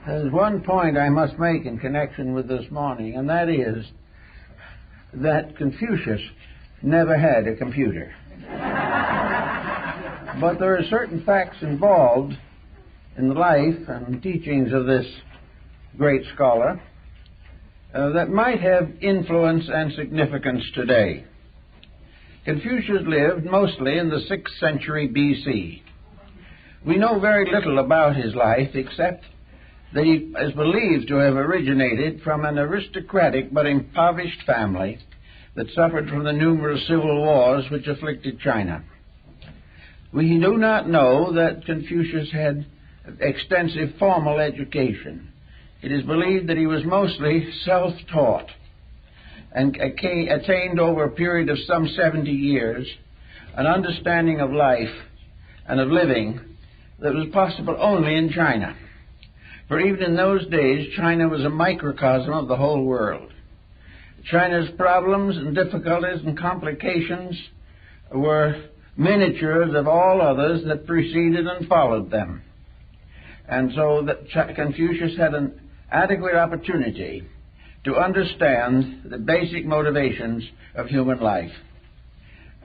There's one point I must make in connection with this morning, and that is that Confucius never had a computer. But there are certain facts involved in the life and teachings of this great scholar that might have influence and significance today. Confucius lived mostly in the 6th century BC. We know very little about his life except that he is believed to have originated from an aristocratic but impoverished family that suffered from the numerous civil wars which afflicted China. We do not know that Confucius had extensive formal education. It is believed that he was mostly self-taught and attained over a period of some 70 years an understanding of life and of living that was possible only in China. For even in those days, China was a microcosm of the whole world. China's problems and difficulties and complications were miniatures of all others that preceded and followed them. And so that Confucius had an adequate opportunity to understand the basic motivations of human life.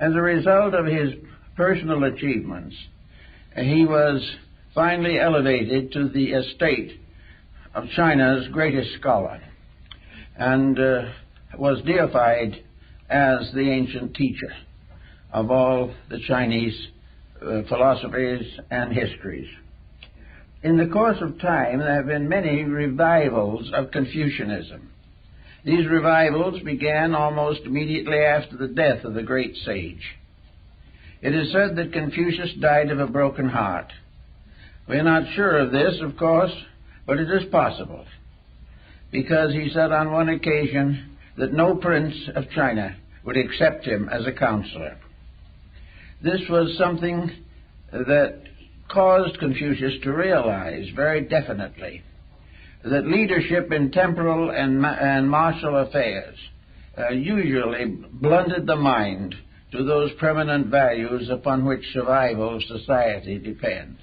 As a result of his personal achievements, he was finally elevated to the estate of China's greatest scholar and was deified as the ancient teacher of all the Chinese philosophies and histories. In the course of time, there have been many revivals of Confucianism. These revivals began almost immediately after the death of the great sage. It is said that Confucius died of a broken heart. We are not sure of this, of course, but it is possible, because he said on one occasion that no prince of China would accept him as a counselor. This was something that caused Confucius to realize very definitely that leadership in temporal and martial affairs usually blunted the mind to those permanent values upon which survival of society depends.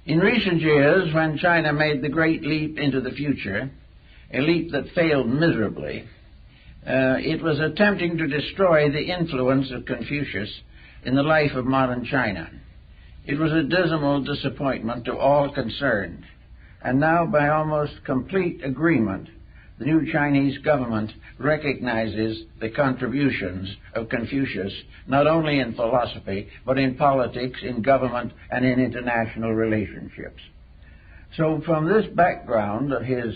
In recent years, when China made the great leap into the future, a leap that failed miserably, it was attempting to destroy the influence of Confucius in the life of modern China. It was a dismal disappointment to all concerned, and now by almost complete agreement, the new Chinese government recognizes the contributions of Confucius, not only in philosophy, but in politics, in government, and in international relationships. So from this background of his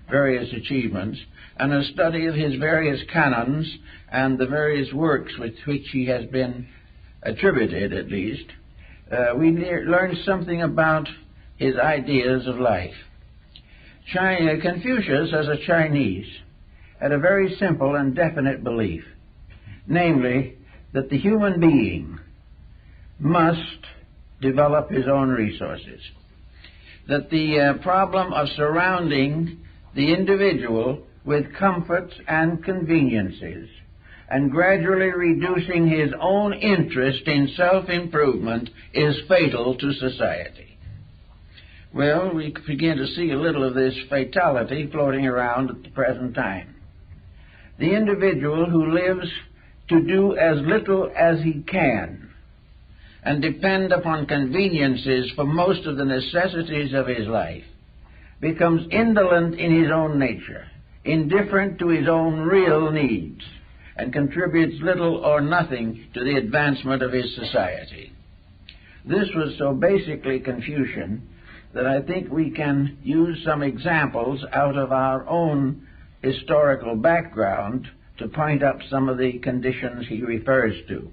various achievements, and a study of his various canons and the various works with which he has been attributed, at least, we learn something about his ideas of life. Confucius, as a Chinese, had a very simple and definite belief, namely that the human being must develop his own resources, that the problem of surrounding the individual with comforts and conveniences and gradually reducing his own interest in self-improvement is fatal to society. Well, we begin to see a little of this fatality floating around at the present time. The individual who lives to do as little as he can and depend upon conveniences for most of the necessities of his life becomes indolent in his own nature, indifferent to his own real needs, and contributes little or nothing to the advancement of his society. This was so basically Confucian that I think we can use some examples out of our own historical background to point up some of the conditions he refers to.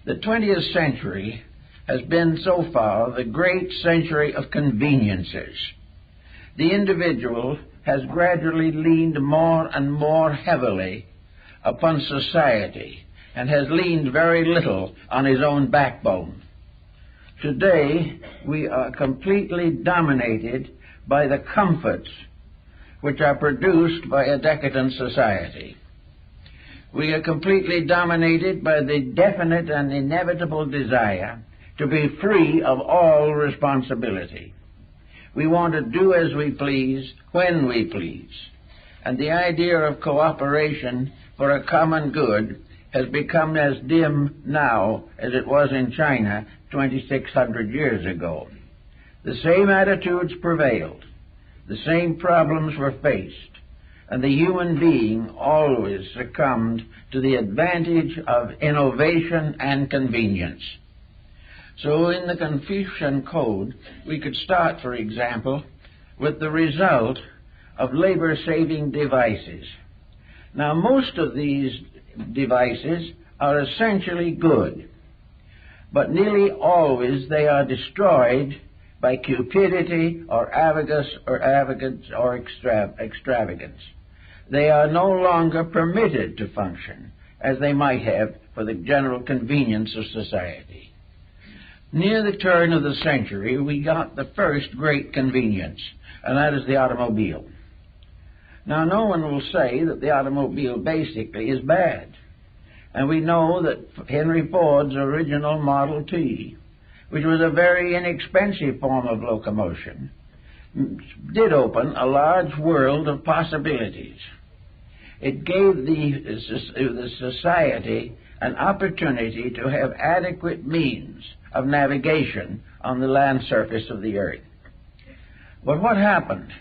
The 20th century has been so far the great century of conveniences. The individual has gradually leaned more and more heavily upon society and has leaned very little on his own backbone. Today, we are completely dominated by the comforts which are produced by a decadent society. We are completely dominated by the definite and inevitable desire to be free of all responsibility. We want to do as we please, when we please. And the idea of cooperation for a common good has become as dim now as it was in China 2,600 years ago. The same attitudes prevailed, the same problems were faced, and the human being always succumbed to the advantage of innovation and convenience. So in the Confucian Code, we could start, for example, with the result of labor-saving devices. Now, most of these devices are essentially good, but nearly always they are destroyed by cupidity or arrogance or extravagance. They are no longer permitted to function as they might have for the general convenience of society. Near the turn of the century, we got the first great convenience, and that is the automobile. Now, no one will say that the automobile basically is bad. And we know that Henry Ford's original Model T, which was a very inexpensive form of locomotion, did open a large world of possibilities. It gave the society an opportunity to have adequate means of navigation on the land surface of the earth. But what happened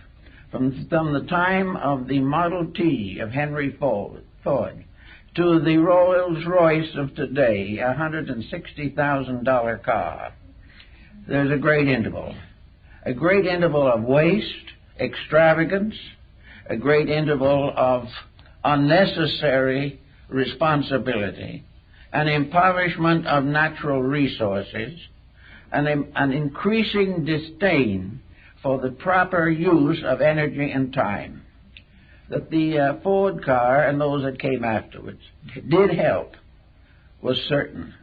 from the time of the Model T of Henry Ford to the Rolls-Royce of today, a $160,000 car? There's a great interval of waste, extravagance, a great interval of unnecessary responsibility, an impoverishment of natural resources, and an increasing disdain for the proper use of energy and time. That the Ford car and those that came afterwards did help was certain,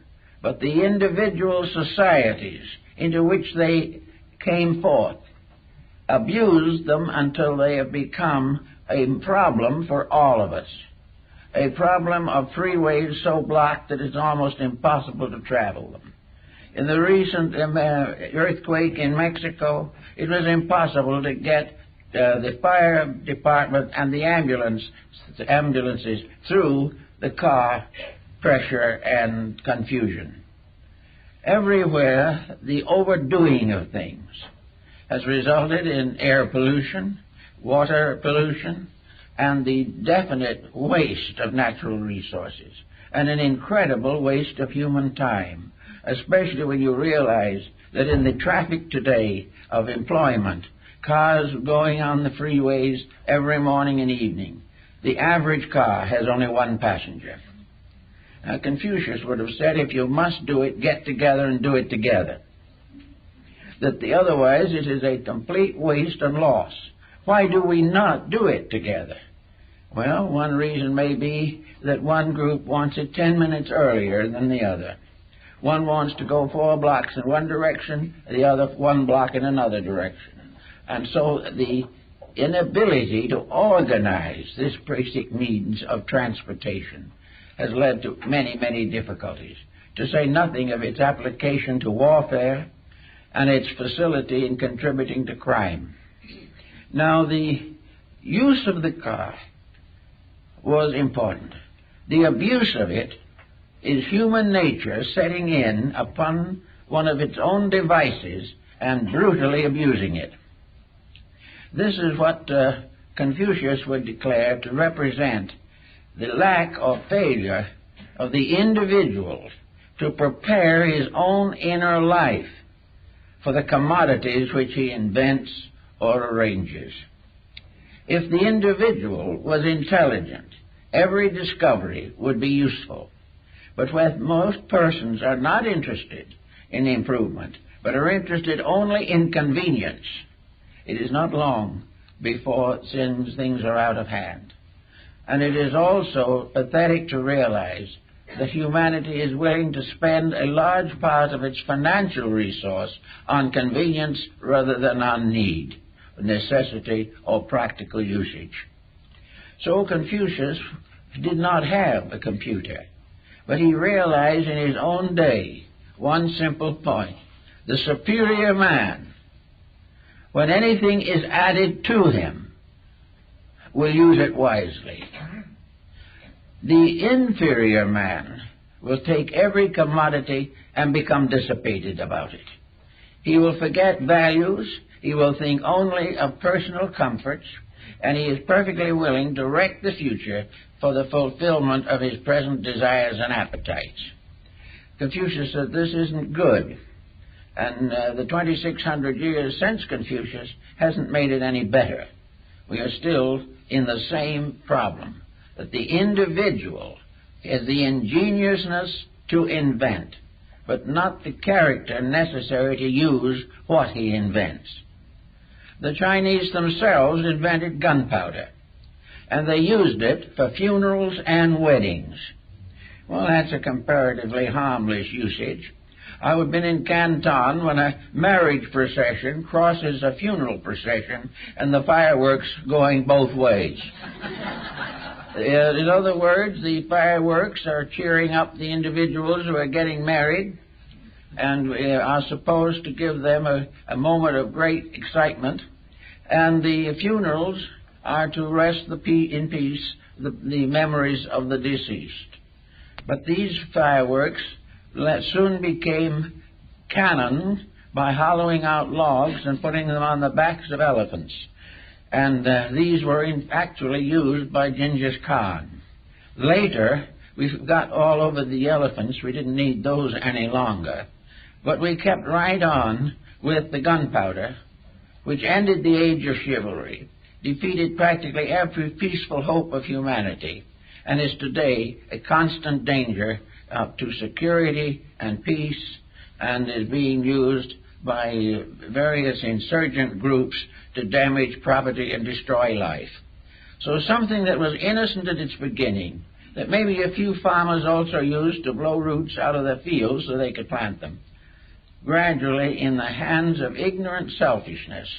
but the individual societies into which they came forth abused them until they have become a problem for all of us. A problem of freeways so blocked that it's almost impossible to travel them. In the recent earthquake in Mexico, it was impossible to get the fire department and the ambulances through the car pressure and confusion. Everywhere, the overdoing of things has resulted in air pollution, water pollution, and the definite waste of natural resources, and an incredible waste of human time, especially when you realize that in the traffic today of employment, cars going on the freeways every morning and evening, the average car has only one passenger. Now, Confucius would have said, if you must do it, get together and do it together. That otherwise it is a complete waste and loss. Why do we not do it together? Well, one reason may be that one group wants it 10 minutes earlier than the other. One wants to go 4 blocks in one direction, the other 1 block in another direction. And so the inability to organize this basic means of transportation has led to many, many difficulties, to say nothing of its application to warfare and its facility in contributing to crime. Now, the use of the car was important. The abuse of it is human nature setting in upon one of its own devices and brutally abusing it. This is what Confucius would declare to represent the lack or failure of the individual to prepare his own inner life for the commodities which he invents or arranges. If the individual was intelligent, every discovery would be useful. But when most persons are not interested in improvement, but are interested only in convenience, it is not long before things are out of hand. And it is also pathetic to realize that humanity is willing to spend a large part of its financial resource on convenience rather than on need, necessity, or practical usage. So Confucius did not have a computer, but he realized in his own day one simple point: the superior man when anything is added to him, will use it wisely. The inferior man will take every commodity and become dissipated about it. He will forget values, he will think only of personal comforts, and he is perfectly willing to wreck the future for the fulfillment of his present desires and appetites. Confucius said this isn't good, and the 2,600 years since Confucius hasn't made it any better. We are still in the same problem, that the individual has the ingeniousness to invent, but not the character necessary to use what he invents. The Chinese themselves invented gunpowder, and they used it for funerals and weddings. Well, that's a comparatively harmless usage. I've been in Canton when a marriage procession crosses a funeral procession and the fireworks going both ways. In other words, the fireworks are cheering up the individuals who are getting married and are supposed to give them a moment of great excitement, and the funerals are to rest in peace the memories of the deceased. But these fireworks soon became cannon by hollowing out logs and putting them on the backs of elephants. And these were actually used by Genghis Khan. Later, we got all over the elephants. We didn't need those any longer. But we kept right on with the gunpowder, which ended the age of chivalry, defeated practically every peaceful hope of humanity, and is today a constant danger to security and peace, and is being used by various insurgent groups to damage property and destroy life. So something that was innocent at its beginning, that maybe a few farmers also used to blow roots out of their fields so they could plant them, gradually in the hands of ignorant selfishness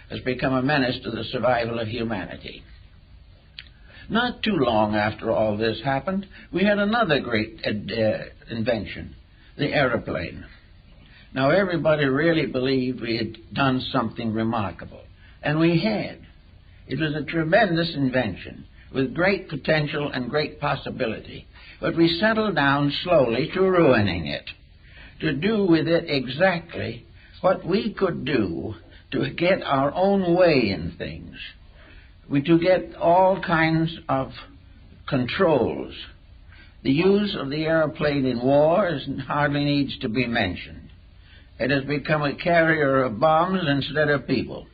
has become a menace to the survival of humanity. Not too long after all this happened, we had another great invention, the aeroplane. Now, everybody really believed we had done something remarkable, and we had. It was a tremendous invention with great potential and great possibility, but we settled down slowly to ruining it, to do with it exactly what we could do to get our own way in things. To get all kinds of controls. The use of the airplane in war hardly needs to be mentioned. It has become a carrier of bombs instead of people.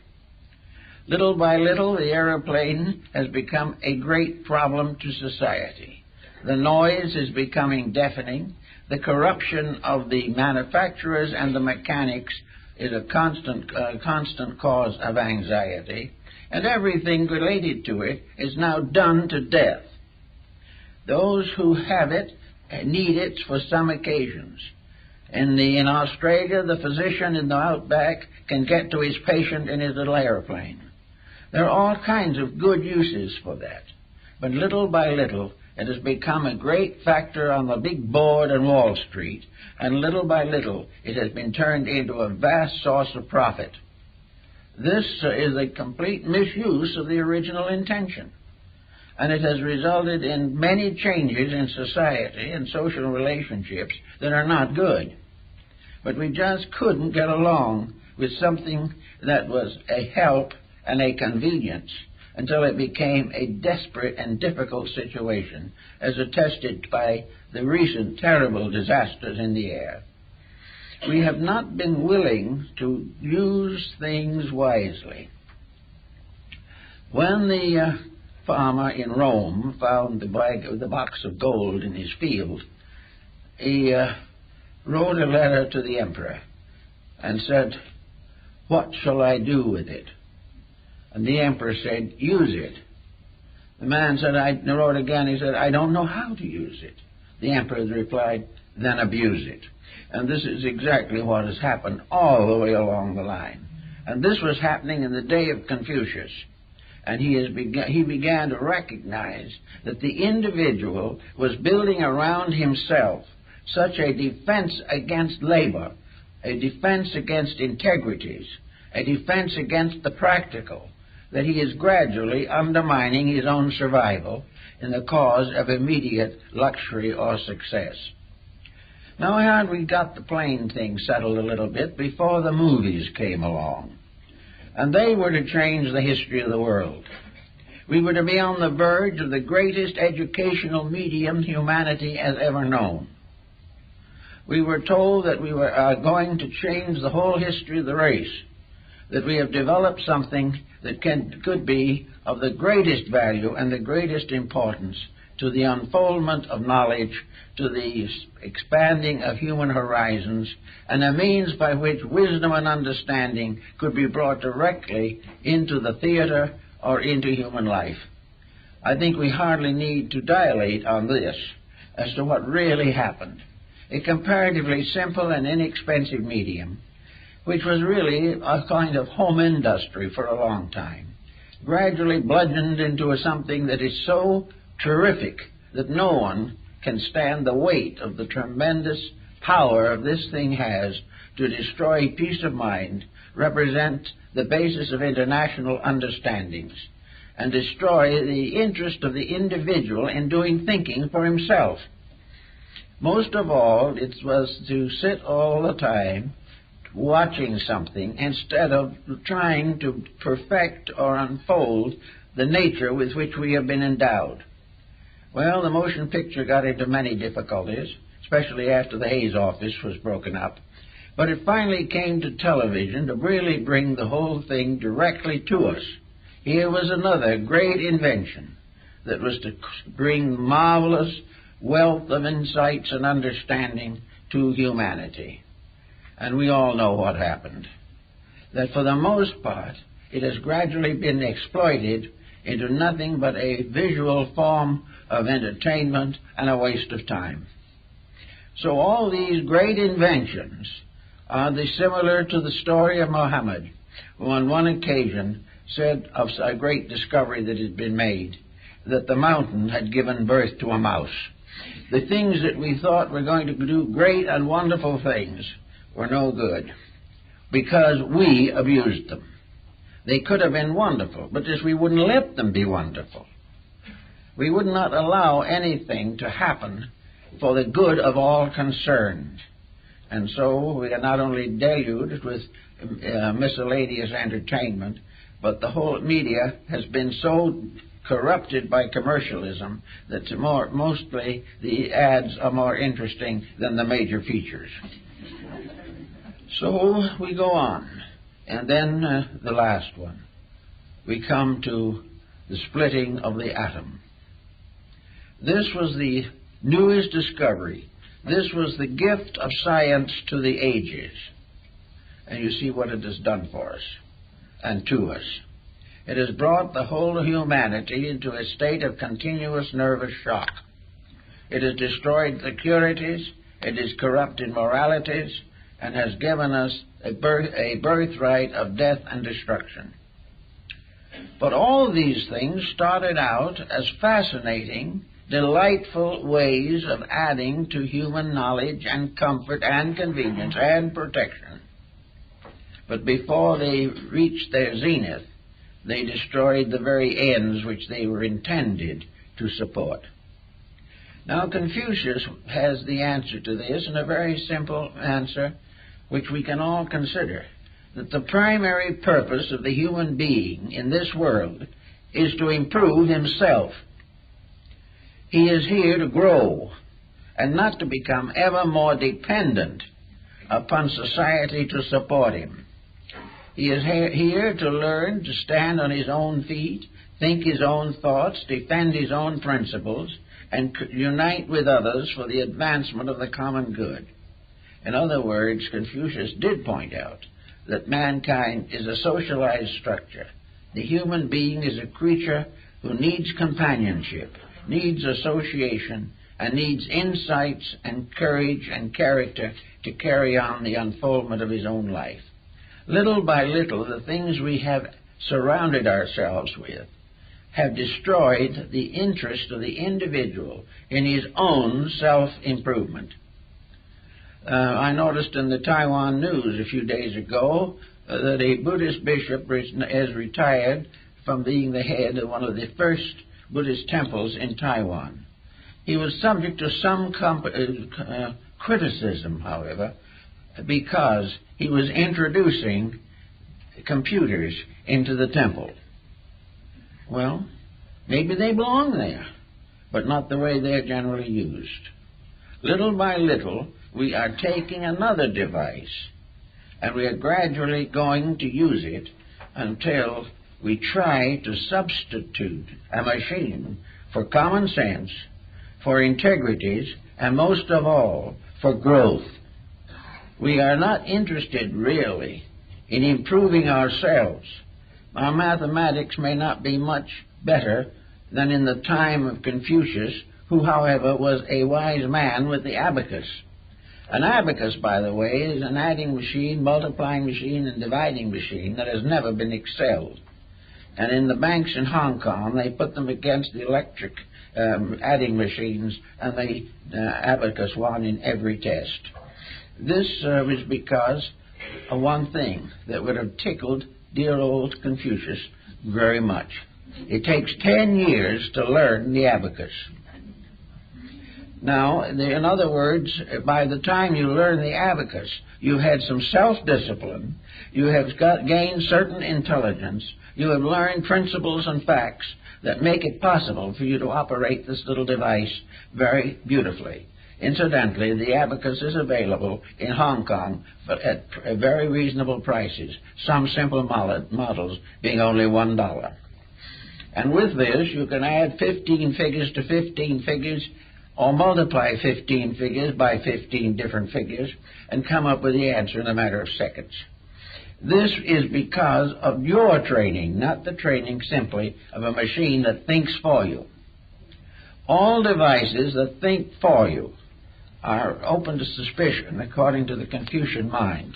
Little by little, the airplane has become a great problem to society. The noise is becoming deafening. The corruption of the manufacturers and the mechanics is a constant cause of anxiety, and everything related to it is now done to death. Those who have it need it for some occasions. In Australia, the physician in the outback can get to his patient in his little airplane. There are all kinds of good uses for that, but little by little it has become a great factor on the big board on Wall Street, and little by little it has been turned into a vast source of profit. This is a complete misuse of the original intention, and it has resulted in many changes in society and social relationships that are not good. But we just couldn't get along with something that was a help and a convenience until it became a desperate and difficult situation, as attested by the recent terrible disasters in the air. We have not been willing to use things wisely. When the farmer in Rome found the box of gold in his field, he wrote a letter to the emperor and said, "What shall I do with it?" And the emperor said, "Use it." The man said, he wrote again, he said, "I don't know how to use it." The emperor replied, "Then abuse it." And this is exactly what has happened all the way along the line. And this was happening in the day of Confucius. And he began to recognize that the individual was building around himself such a defense against labor, a defense against integrities, a defense against the practical, that he is gradually undermining his own survival in the cause of immediate luxury or success. Now, had we got the plain thing settled a little bit before the movies came along, and they were to change the history of the world. We were to be on the verge of the greatest educational medium humanity has ever known. We were told that we were going to change the whole history of the race, that we have developed something that could be of the greatest value and the greatest importance to the unfoldment of knowledge, to the expanding of human horizons, and a means by which wisdom and understanding could be brought directly into the theater or into human life. I think we hardly need to dilate on this as to what really happened. A comparatively simple and inexpensive medium, which was really a kind of home industry for a long time, gradually bludgeoned into something that is so terrific that no one can stand the weight of the tremendous power of this thing has to destroy peace of mind, represent the basis of international understandings, and destroy the interest of the individual in doing thinking for himself. Most of all, it was to sit all the time watching something instead of trying to perfect or unfold the nature with which we have been endowed. Well, the motion picture got into many difficulties, especially after the Hayes office was broken up. But it finally came to television to really bring the whole thing directly to us. Here was another great invention that was to bring marvelous wealth of insights and understanding to humanity. And we all know what happened. That for the most part, it has gradually been exploited into nothing but a visual form of entertainment and a waste of time. So all these great inventions are similar to the story of Muhammad, who on one occasion said of a great discovery that had been made, that the mountain had given birth to a mouse. The things that we thought were going to do great and wonderful things were no good, because we abused them. They could have been wonderful, but just we wouldn't let them be wonderful. We would not allow anything to happen for the good of all concerned. And so we are not only deluged with miscellaneous entertainment, but the whole media has been so corrupted by commercialism that mostly the ads are more interesting than the major features. So we go on. And then the last one. We come to the splitting of the atom. This was the newest discovery. This was the gift of science to the ages. And you see what it has done for us and to us. It has brought the whole of humanity into a state of continuous nervous shock. It has destroyed securities, it has corrupted moralities, and has given us a birthright of death and destruction. But all these things started out as fascinating, delightful ways of adding to human knowledge and comfort and convenience and protection. But before they reached their zenith, they destroyed the very ends which they were intended to support. Now, Confucius has the answer to this, and a very simple answer which we can all consider, that the primary purpose of the human being in this world is to improve himself. He is here to grow and not to become ever more dependent upon society to support him. He is here to learn to stand on his own feet, think his own thoughts, defend his own principles, and unite with others for the advancement of the common good. In other words, Confucius did point out that mankind is a socialized structure. The human being is a creature who needs companionship, needs association, and needs insights and courage and character to carry on the unfoldment of his own life. Little by little, the things we have surrounded ourselves with have destroyed the interest of the individual in his own self-improvement. I noticed in the Taiwan news a few days ago that a Buddhist bishop has retired from being the head of one of the first Buddhist temples in Taiwan. He was subject to some criticism, however, because he was introducing computers into the temple. Well, maybe they belong there, but not the way they're generally used. Little by little, we are taking another device, and we are gradually going to use it until we try to substitute a machine for common sense, for integrities, and most of all, for growth. We are not interested really in improving ourselves. Our mathematics may not be much better than in the time of Confucius, who, however, was a wise man with the abacus. An abacus, by the way, is an adding machine, multiplying machine, and dividing machine that has never been excelled. And in the banks in Hong Kong, they put them against the electric adding machines, and the abacus won in every test. This was because of one thing that would have tickled dear old Confucius very much. It takes 10 years to learn the abacus. Now, in other words, by the time you learn the abacus, you've had some self-discipline, you have gained certain intelligence, you have learned principles and facts that make it possible for you to operate this little device very beautifully. Incidentally, the abacus is available in Hong Kong at very reasonable prices, some simple models being only $1. And with this, you can add 15 figures to 15 figures, or multiply 15 figures by 15 different figures, and come up with the answer in a matter of seconds. This is because of your training, not the training simply of a machine that thinks for you. All devices that think for you are open to suspicion according to the Confucian mind.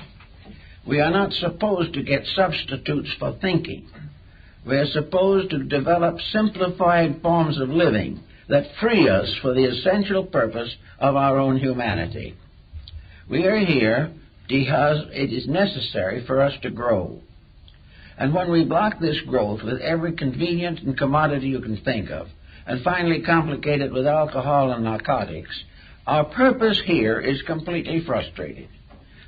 We are not supposed to get substitutes for thinking. We are supposed to develop simplified forms of living that free us for the essential purpose of our own humanity. We are here because it is necessary for us to grow. And when we block this growth with every convenient and commodity you can think of, and finally complicate it with alcohol and narcotics, our purpose here is completely frustrated.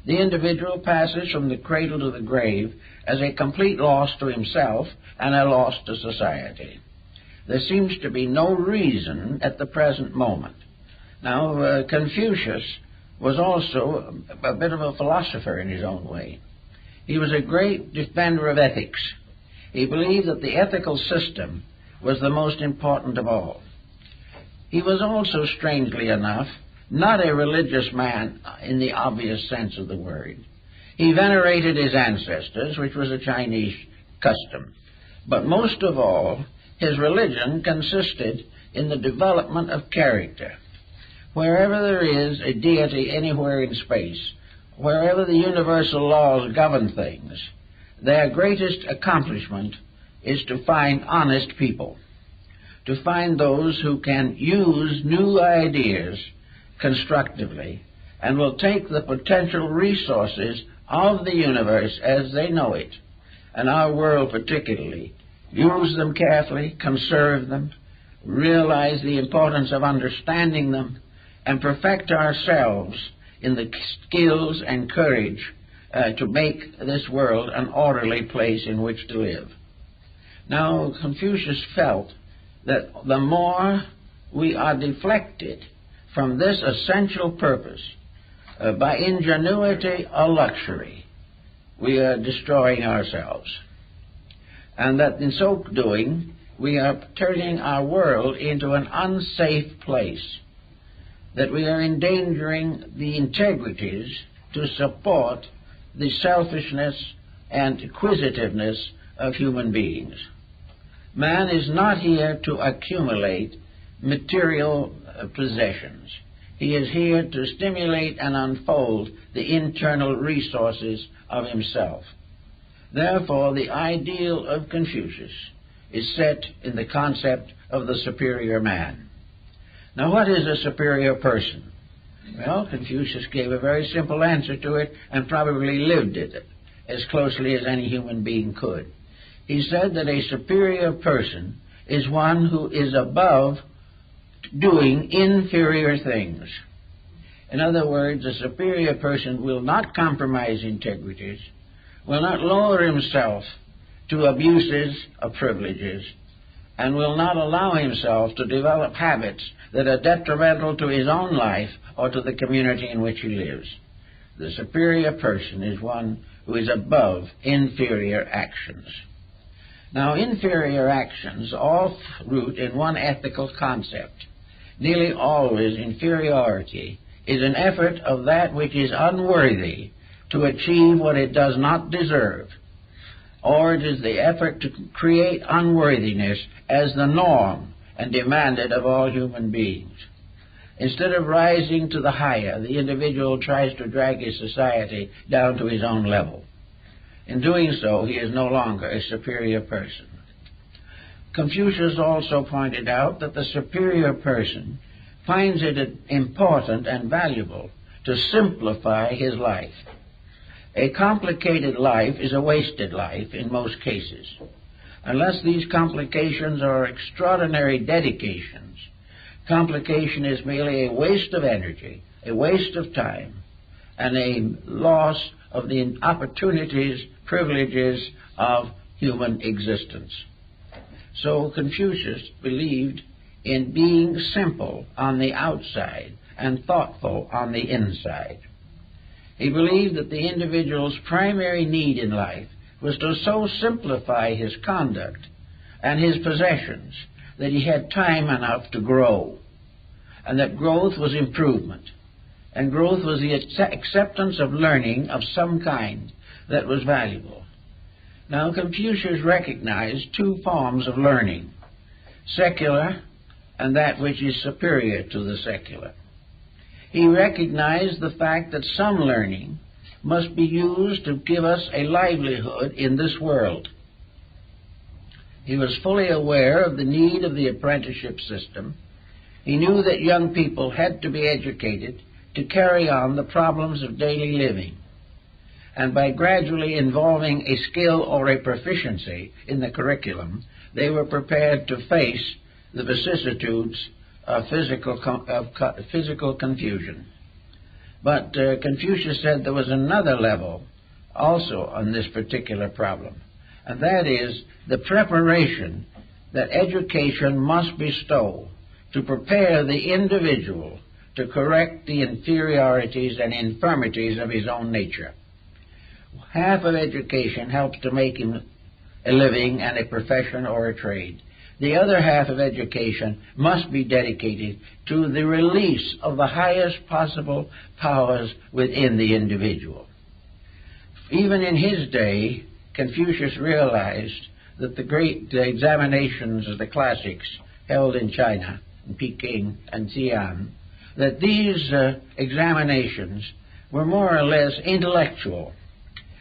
The individual passes from the cradle to the grave as a complete loss to himself and a loss to society. There seems to be no reason at the present moment. Now, Confucius was also a bit of a philosopher in his own way. He was a great defender of ethics. He believed that the ethical system was the most important of all. He was also, strangely enough, not a religious man in the obvious sense of the word. He venerated his ancestors, which was a Chinese custom. But most of all, his religion consisted in the development of character. Wherever there is a deity anywhere in space, wherever the universal laws govern things, their greatest accomplishment is to find honest people, to find those who can use new ideas constructively and will take the potential resources of the universe as they know it, and our world particularly, use them carefully, conserve them, realize the importance of understanding them, and perfect ourselves in the skills and courage to make this world an orderly place in which to live. Now, Confucius felt that the more we are deflected from this essential purpose by ingenuity or luxury, we are destroying ourselves. And that in so doing, we are turning our world into an unsafe place, that we are endangering the integrities to support the selfishness and acquisitiveness of human beings. Man is not here to accumulate material possessions. He is here to stimulate and unfold the internal resources of himself. Therefore, the ideal of Confucius is set in the concept of the superior man. Now, what is a superior person? Well, Confucius gave a very simple answer to it and probably lived it. as closely as any human being could. He said that a superior person is one who is above doing inferior things. In other words, a superior person will not compromise integrities, will not lower himself to abuses of privileges, and will not allow himself to develop habits that are detrimental to his own life or to the community in which he lives. The superior person is one who is above inferior actions. Now, inferior actions all root in one ethical concept. Nearly always inferiority is an effort of that which is unworthy to achieve what it does not deserve, or it is the effort to create unworthiness as the norm and demanded of all human beings. Instead of rising to the higher, the individual tries to drag his society down to his own level. In doing so, he is no longer a superior person. Confucius also pointed out that the superior person finds it important and valuable to simplify his life. A complicated life is a wasted life in most cases. Unless these complications are extraordinary dedications, complication is merely a waste of energy, a waste of time, and a loss of the opportunities, privileges of human existence. So Confucius believed in being simple on the outside and thoughtful on the inside. He believed that the individual's primary need in life was to so simplify his conduct and his possessions that he had time enough to grow, and that growth was improvement, and growth was the acceptance of learning of some kind that was valuable. Now, Confucius recognized two forms of learning, secular and that which is superior to the secular. He recognized the fact that some learning must be used to give us a livelihood in this world. He was fully aware of the need of the apprenticeship system. He knew that young people had to be educated to carry on the problems of daily living. And by gradually involving a skill or a proficiency in the curriculum, they were prepared to face the vicissitudes of physical confusion. But Confucius said there was another level also on this particular problem, and that is the preparation that education must bestow to prepare the individual to correct the inferiorities and infirmities of his own nature. Half of education helps to make him a living and a profession or a trade. The other half of education must be dedicated to the release of the highest possible powers within the individual. Even in his day, Confucius realized that the examinations of the classics held in China, in Peking and Xi'an, that these examinations were more or less intellectual.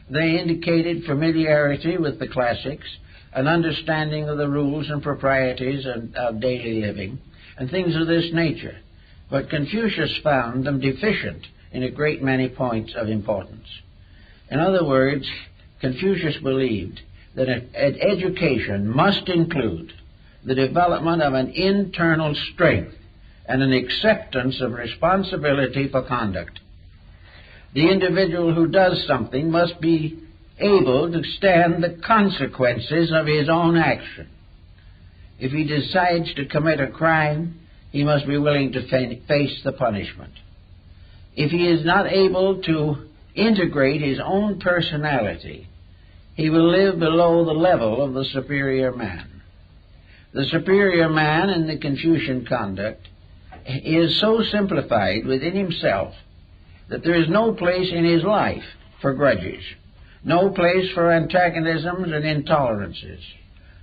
They indicated familiarity with the classics, an understanding of the rules and proprieties of daily living, and things of this nature. But Confucius found them deficient in a great many points of importance. In other words, Confucius believed that an education must include the development of an internal strength and an acceptance of responsibility for conduct. The individual who does something must be able to stand the consequences of his own action. If he decides to commit a crime, he must be willing to face the punishment. If he is not able to integrate his own personality, he will live below the level of the superior man. The superior man in the Confucian conduct is so simplified within himself that there is no place in his life for grudges, no place for antagonisms and intolerances,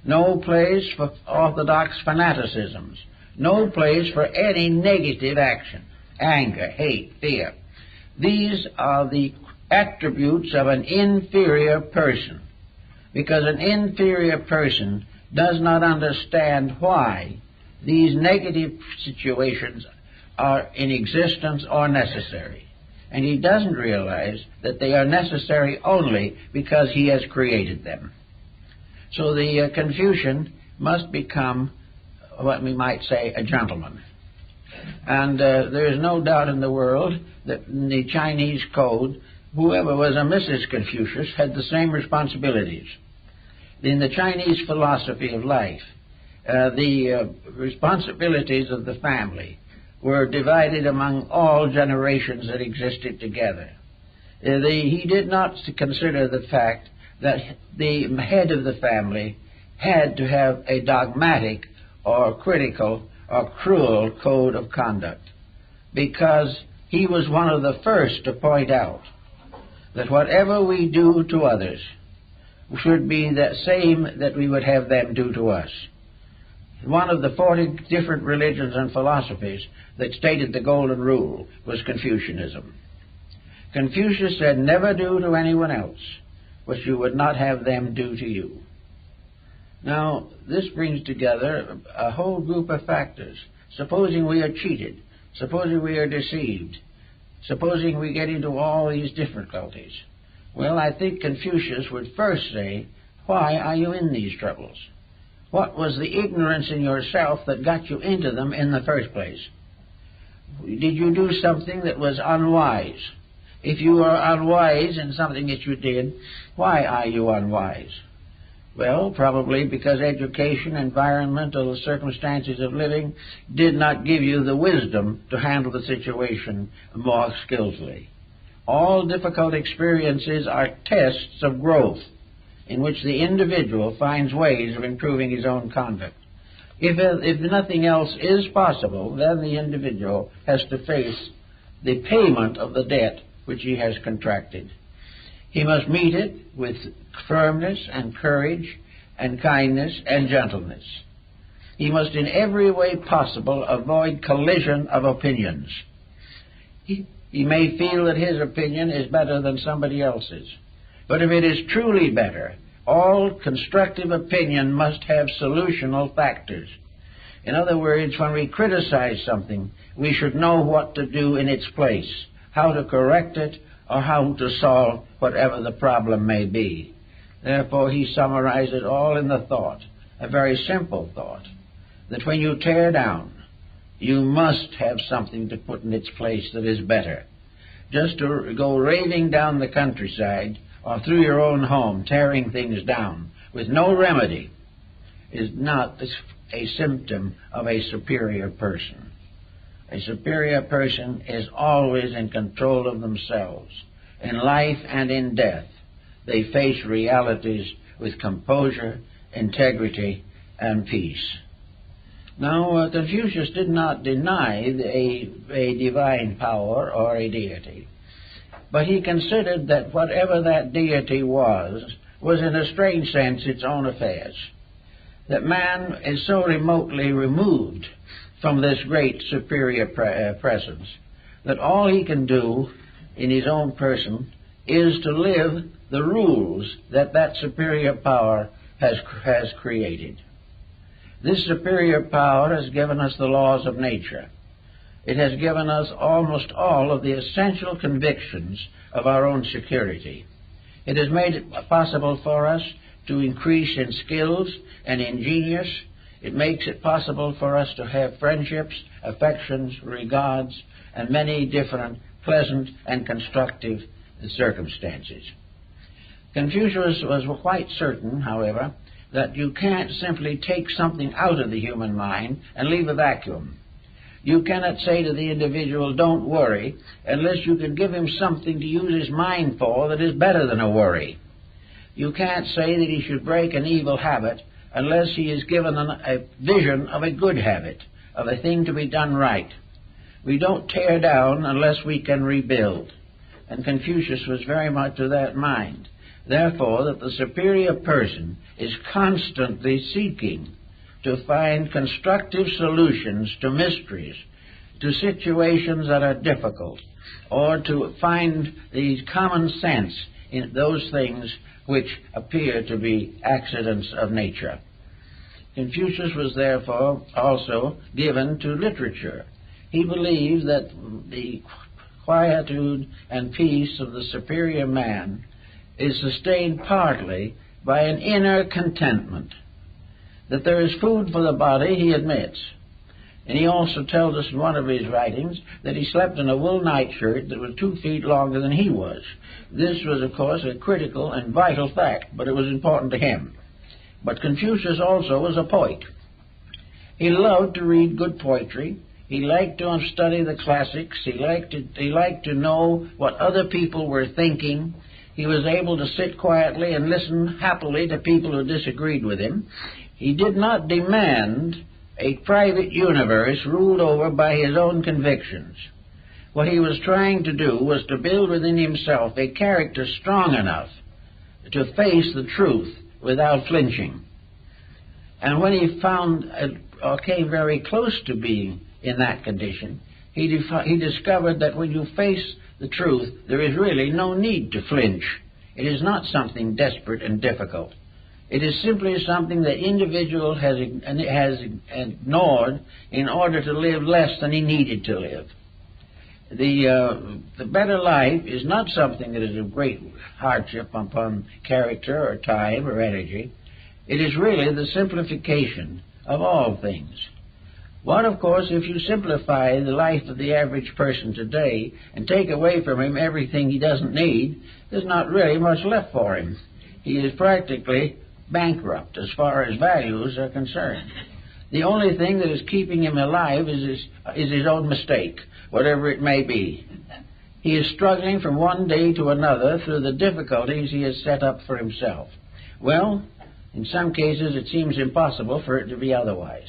no place for orthodox fanaticisms, no place for any negative action, anger, hate, fear. These are the attributes of an inferior person, because an inferior person does not understand why these negative situations are in existence or necessary. and he doesn't realize that they are necessary only because he has created them. So the Confucian must become what we might say a gentleman. And there is no doubt in the world that in the Chinese code, whoever was a Mrs. Confucius had the same responsibilities. In the Chinese philosophy of life, the responsibilities of the family were divided among all generations that existed together. He did not consider the fact that the head of the family had to have a dogmatic or critical or cruel code of conduct, because he was one of the first to point out that whatever we do to others should be the same that we would have them do to us. One of the 40 different religions and philosophies that stated the golden rule was Confucianism. Confucius said, never do to anyone else what you would not have them do to you. Now, this brings together a whole group of factors. Supposing we are cheated, supposing we are deceived, supposing we get into all these difficulties. Well, I think Confucius would first say, why are you in these troubles? What was the ignorance in yourself that got you into them in the first place? Did you do something that was unwise? If you are unwise in something that you did, why are you unwise? Well, probably because education, environmental circumstances of living did not give you the wisdom to handle the situation more skillfully. All difficult experiences are tests of growth in which the individual finds ways of improving his own conduct. If nothing else is possible, then the individual has to face the payment of the debt which he has contracted. He must meet it with firmness and courage and kindness and gentleness. He must in every way possible avoid collision of opinions. He may feel that his opinion is better than somebody else's, but if it is truly better, all constructive opinion must have solutional factors. In other words, when we criticize something, we should know what to do in its place, how to correct it, or how to solve whatever the problem may be. Therefore, he summarized it all in the thought, a very simple thought, that when you tear down, you must have something to put in its place that is better. Just to go raving down the countryside or through your own home, tearing things down with no remedy, is not a symptom of a superior person. A superior person is always in control of themselves. In life and in death, they face realities with composure, integrity, and peace. Now, Confucius did not deny a divine power or a deity, but he considered that whatever that deity was in a strange sense its own affairs. That man is so remotely removed from this great superior presence that all he can do in his own person is to live the rules that that superior power has created. This superior power has given us the laws of nature. It has given us almost all of the essential convictions of our own security. It has made it possible for us to increase in skills and in genius. It makes it possible for us to have friendships, affections, regards, and many different pleasant and constructive circumstances. Confucius was quite certain, however, that you can't simply take something out of the human mind and leave a vacuum. You cannot say to the individual, don't worry, unless you can give him something to use his mind for that is better than a worry. You can't say that he should break an evil habit unless he is given a vision of a good habit, of a thing to be done right. We don't tear down unless we can rebuild. And Confucius was very much of that mind. Therefore, that the superior person is constantly seeking to find constructive solutions to mysteries, to situations that are difficult, or to find the common sense in those things which appear to be accidents of nature. Confucius was therefore also given to literature. He believed that the quietude and peace of the superior man is sustained partly by an inner contentment. That there is food for the body, he admits. And he also tells us in one of his writings that he slept in a wool nightshirt that was 2 feet longer than he was. This was, of course, a critical and vital fact, but it was important to him. But Confucius also was a poet. He loved to read good poetry. He liked to study the classics. He liked to know what other people were thinking. He was able to sit quietly and listen happily to people who disagreed with him. He did not demand a private universe ruled over by his own convictions. What he was trying to do was to build within himself a character strong enough to face the truth without flinching. And when he found or came very close to being in that condition, he discovered that when you face the truth, there is really no need to flinch. It is not something desperate and difficult. It is simply something that individual has ignored in order to live less than he needed to live. The better life is not something that is of great hardship upon character or time or energy. It is really the simplification of all things. What, of course, if you simplify the life of the average person today and take away from him everything he doesn't need, there's not really much left for him. He is practically bankrupt as far as values are concerned. The only thing that is keeping him alive is his own mistake, whatever it may be. He is struggling from one day to another through the difficulties he has set up for himself. Well, in some cases it seems impossible for it to be otherwise.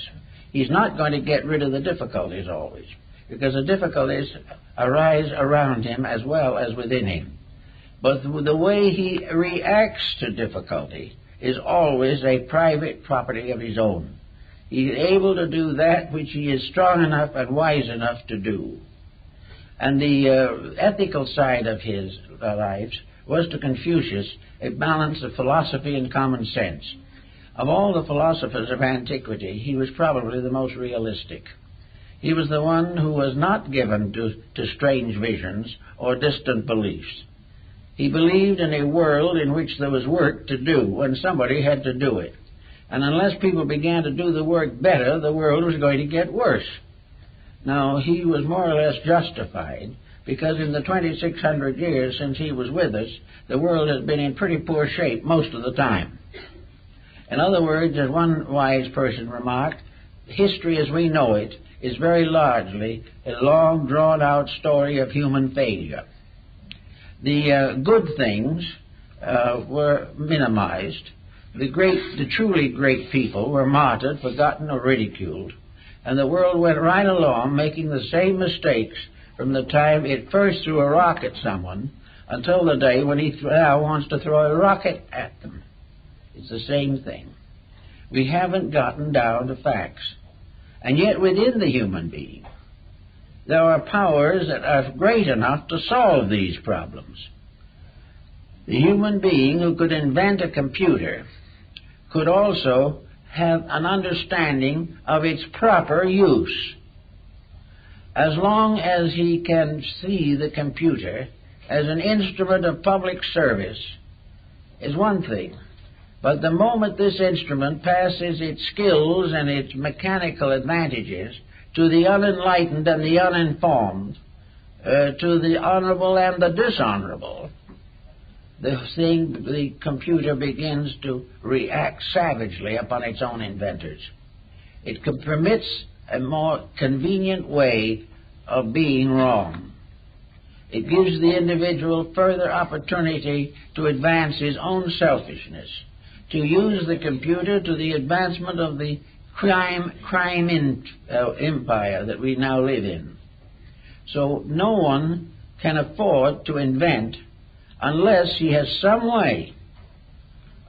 He's not going to get rid of the difficulties always, because the difficulties arise around him as well as within him. But the way he reacts to difficulty is always a private property of his own. He is able to do that which he is strong enough and wise enough to do. And the ethical side of his lives was to Confucius a balance of philosophy and common sense. Of all the philosophers of antiquity, he was probably the most realistic. He was the one who was not given to strange visions or distant beliefs. He believed in a world in which there was work to do, and somebody had to do it. And unless people began to do the work better, the world was going to get worse. Now, he was more or less justified, because in the 2,600 years since he was with us, the world has been in pretty poor shape most of the time. In other words, as one wise person remarked, history as we know it is very largely a long, drawn-out story of human failure. The good things were minimized. The truly great people were martyred, forgotten, or ridiculed. And the world went right along making the same mistakes from the time it first threw a rock at someone until the day when he now wants to throw a rocket at them. It's the same thing. We haven't gotten down to facts. And yet within the human being, there are powers that are great enough to solve these problems. The human being who could invent a computer could also have an understanding of its proper use. As long as he can see the computer as an instrument of public service is one thing. But the moment this instrument passes its skills and its mechanical advantages to the unenlightened and the uninformed, to the honorable and the dishonorable, the computer begins to react savagely upon its own inventors. It permits a more convenient way of being wrong. It gives the individual further opportunity to advance his own selfishness, to use the computer to the advancement of the crime empire that we now live in. So no one can afford to invent unless he has some way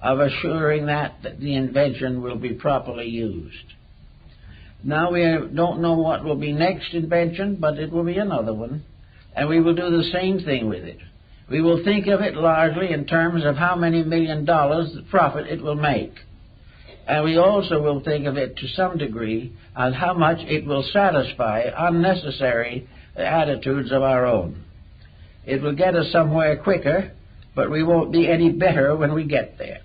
of assuring that the invention will be properly used. Now we don't know what will be next invention, but it will be another one, and we will do the same thing with it. We will think of it largely in terms of how many $1 million profit it will make. And we also will think of it to some degree on how much it will satisfy unnecessary attitudes of our own. It will get us somewhere quicker, but we won't be any better when we get there.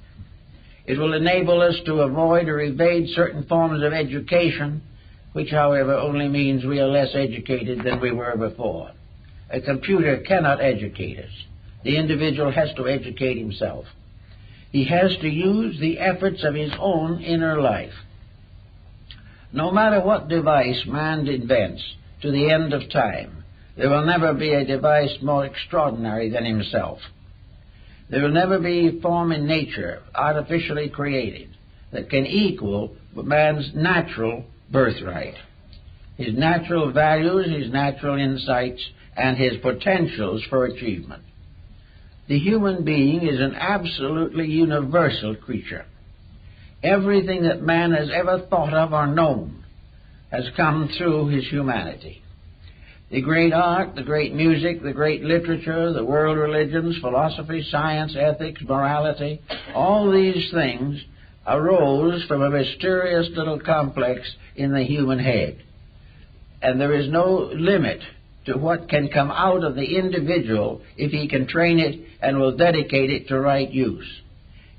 It will enable us to avoid or evade certain forms of education, which, however, only means we are less educated than we were before. A computer cannot educate us. The individual has to educate himself. He has to use the efforts of his own inner life. No matter what device man invents to the end of time, there will never be a device more extraordinary than himself. There will never be a form in nature, artificially created, that can equal man's natural birthright, his natural values, his natural insights, and his potentials for achievement. The human being is an absolutely universal creature. Everything that man has ever thought of or known has come through his humanity. The great art, the great music, the great literature, the world religions, philosophy, science, ethics, morality, all these things arose from a mysterious little complex in the human head. And there is no limit to what can come out of the individual if he can train it and will dedicate it to right use.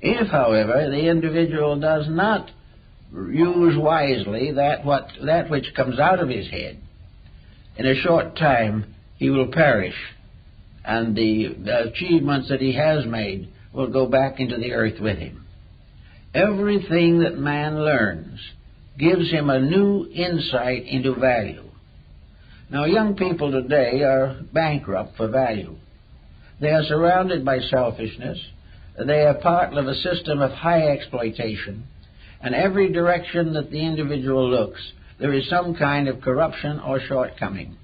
If, however, the individual does not use wisely that which comes out of his head, in a short time he will perish, and the achievements that he has made will go back into the earth with him. Everything that man learns gives him a new insight into value. Now, young people today are bankrupt for value. They are surrounded by selfishness. They are part of a system of high exploitation, and every direction that the individual looks, there is some kind of corruption or shortcoming.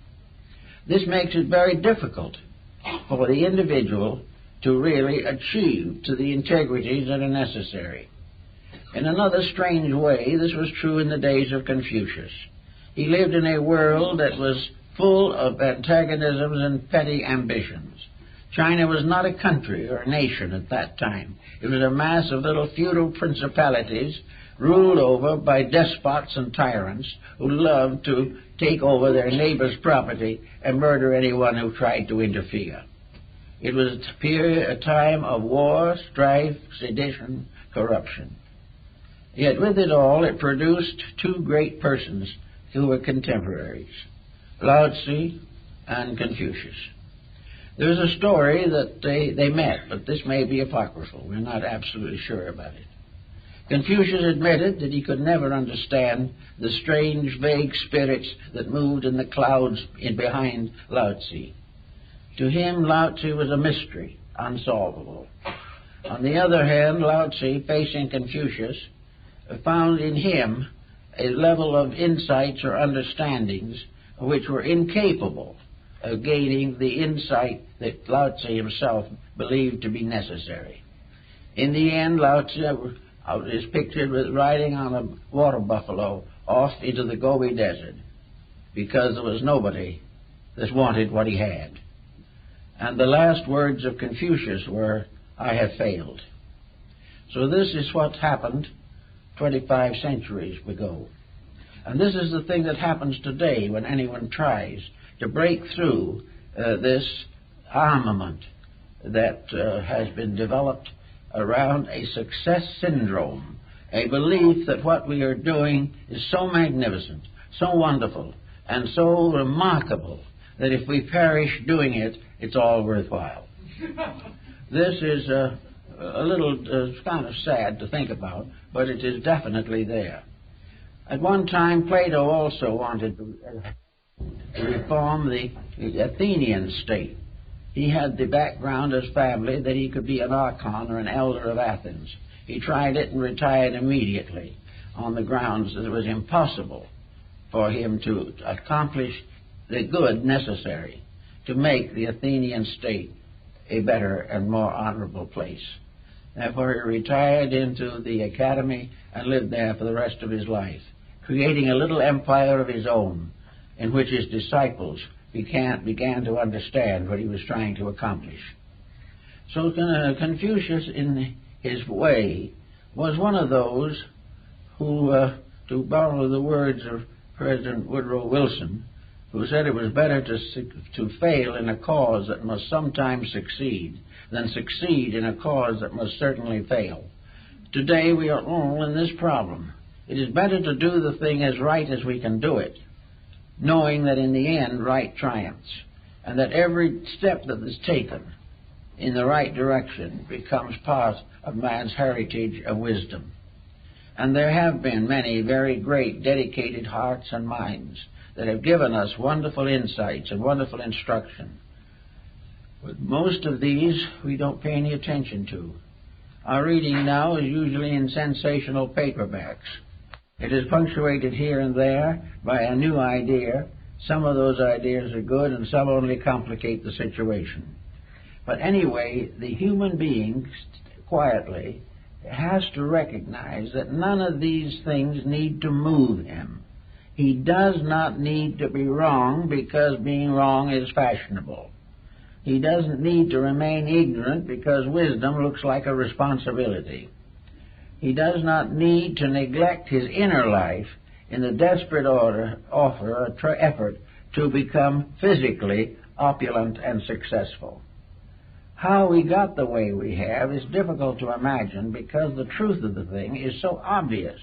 This makes it very difficult for the individual to really achieve to the integrities that are necessary. In another strange way, this was true in the days of Confucius. He lived in a world that was full of antagonisms and petty ambitions. China was not a country or a nation at that time. It was a mass of little feudal principalities ruled over by despots and tyrants who loved to take over their neighbor's property and murder anyone who tried to interfere. It was a time of war, strife, sedition, corruption. Yet with it all, it produced two great persons who were contemporaries, Lao Tzu and Confucius. There's a story that they met, but this may be apocryphal. We're not absolutely sure about it. Confucius admitted that he could never understand the strange, vague spirits that moved in the clouds behind Lao Tzu. To him, Lao Tzu was a mystery, unsolvable. On the other hand, Lao Tzu, facing Confucius, found in him a level of insights or understandings which were incapable of gaining the insight that Lao Tzu himself believed to be necessary. In the end, Lao Tzu is pictured with riding on a water buffalo off into the Gobi Desert because there was nobody that wanted what he had. And the last words of Confucius were, "I have failed." So this is what happened 25 centuries ago. And this is the thing that happens today when anyone tries to break through this armament that has been developed around a success syndrome, a belief that what we are doing is so magnificent, so wonderful, and so remarkable that if we perish doing it, it's all worthwhile. This is a little kind of sad to think about, but it is definitely there. At one time, Plato also wanted to reform the Athenian state. He had the background as family that he could be an archon or an elder of Athens. He tried it and retired immediately on the grounds that it was impossible for him to accomplish the good necessary to make the Athenian state a better and more honorable place. Therefore, he retired into the academy and lived there for the rest of his life, creating a little empire of his own in which his disciples began to understand what he was trying to accomplish. So Confucius, in his way, was one of those who, to borrow the words of President Woodrow Wilson, who said it was better to fail in a cause that must sometimes succeed than succeed in a cause that must certainly fail. Today we are all in this problem. It is better to do the thing as right as we can do it, knowing that in the end right triumphs, and that every step that is taken in the right direction becomes part of man's heritage of wisdom. And there have been many very great dedicated hearts and minds that have given us wonderful insights and wonderful instruction. But most of these we don't pay any attention to. Our reading now is usually in sensational paperbacks. It is punctuated here and there by a new idea. Some of those ideas are good and some only complicate the situation. But anyway, the human being quietly has to recognize that none of these things need to move him. He does not need to be wrong because being wrong is fashionable. He doesn't need to remain ignorant because wisdom looks like a responsibility. He does not need to neglect his inner life in the desperate effort to become physically opulent and successful. How we got the way we have is difficult to imagine because the truth of the thing is so obvious.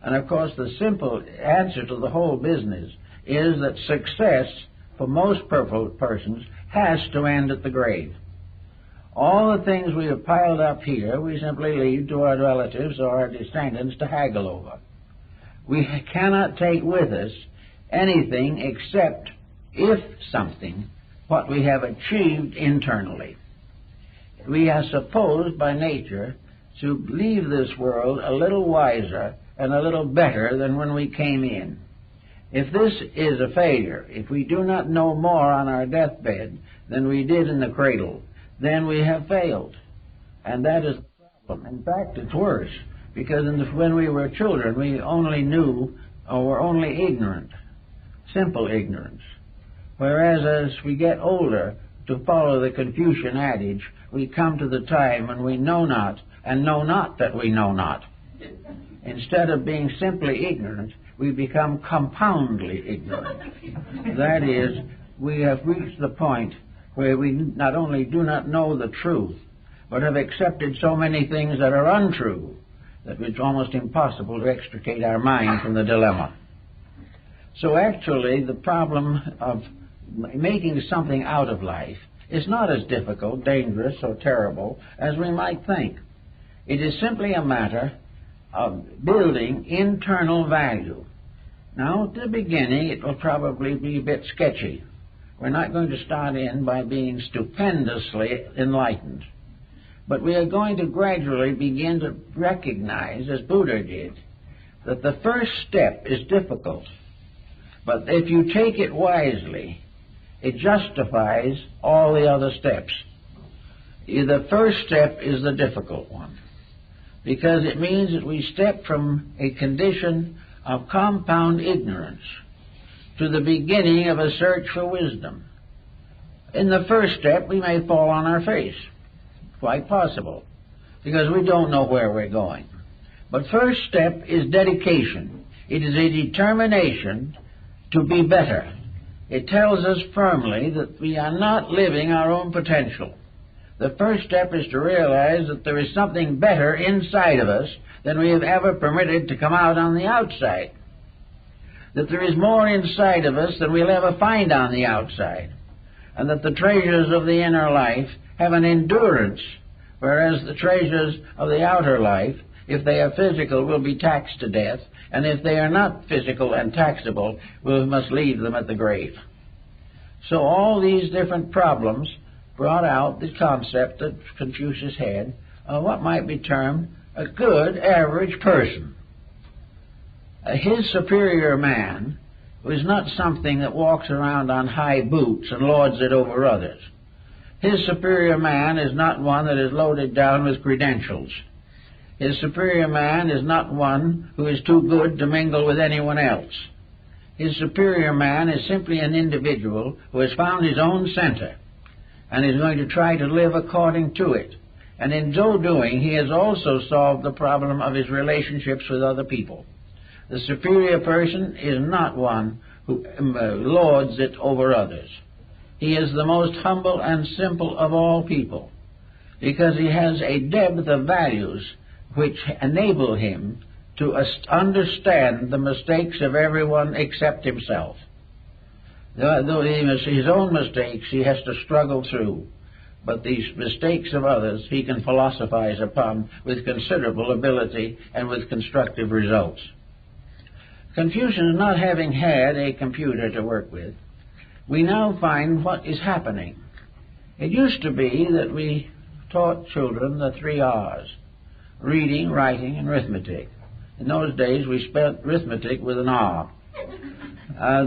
And of course the simple answer to the whole business is that success for most persons has to end at the grave. All the things we have piled up here we simply leave to our relatives or our descendants to haggle over. We cannot take with us anything except, if something, what we have achieved internally. We are supposed by nature to leave this world a little wiser and a little better than when we came in. If this is a failure, if we do not know more on our deathbed than we did in the cradle, then we have failed. And that is the problem. In fact, it's worse, because when we were children, we only knew or were only ignorant, simple ignorance. Whereas as we get older, to follow the Confucian adage, we come to the time when we know not, and know not that we know not. Instead of being simply ignorant, we become compoundly ignorant. That is, we have reached the point where we not only do not know the truth, but have accepted so many things that are untrue that it's almost impossible to extricate our mind from the dilemma. So actually, the problem of making something out of life is not as difficult, dangerous, or terrible as we might think. It is simply a matter of building internal value. Now, at the beginning, it will probably be a bit sketchy. We're not going to start in by being stupendously enlightened. But we are going to gradually begin to recognize, as Buddha did, that the first step is difficult. But if you take it wisely, it justifies all the other steps. The first step is the difficult one, because it means that we step from a condition of compound ignorance to the beginning of a search for wisdom. In the first step, we may fall on our face. Quite possible, because we don't know where we're going. But first step is dedication. It is a determination to be better. It tells us firmly that we are not living our own potential. The first step is to realize that there is something better inside of us than we have ever permitted to come out on the outside. That there is more inside of us than we'll ever find on the outside. And that the treasures of the inner life have an endurance, whereas the treasures of the outer life, if they are physical, will be taxed to death, and if they are not physical and taxable, we must leave them at the grave. So all these different problems brought out the concept that Confucius had of what might be termed a good average person. His superior man was not something that walks around on high boots and lords it over others. His superior man is not one that is loaded down with credentials. His superior man is not one who is too good to mingle with anyone else. His superior man is simply an individual who has found his own center and is going to try to live according to it. And in so doing, he has also solved the problem of his relationships with other people. The superior person is not one who lords it over others. He is the most humble and simple of all people, because he has a depth of values which enable him to understand the mistakes of everyone except himself. Though his own mistakes he has to struggle through, but these mistakes of others he can philosophize upon with considerable ability and with constructive results. Confucius not having had a computer to work with, we now find what is happening. It used to be that we taught children the 3 R's: reading, writing, and arithmetic. In those days we spelled arithmetic with an R.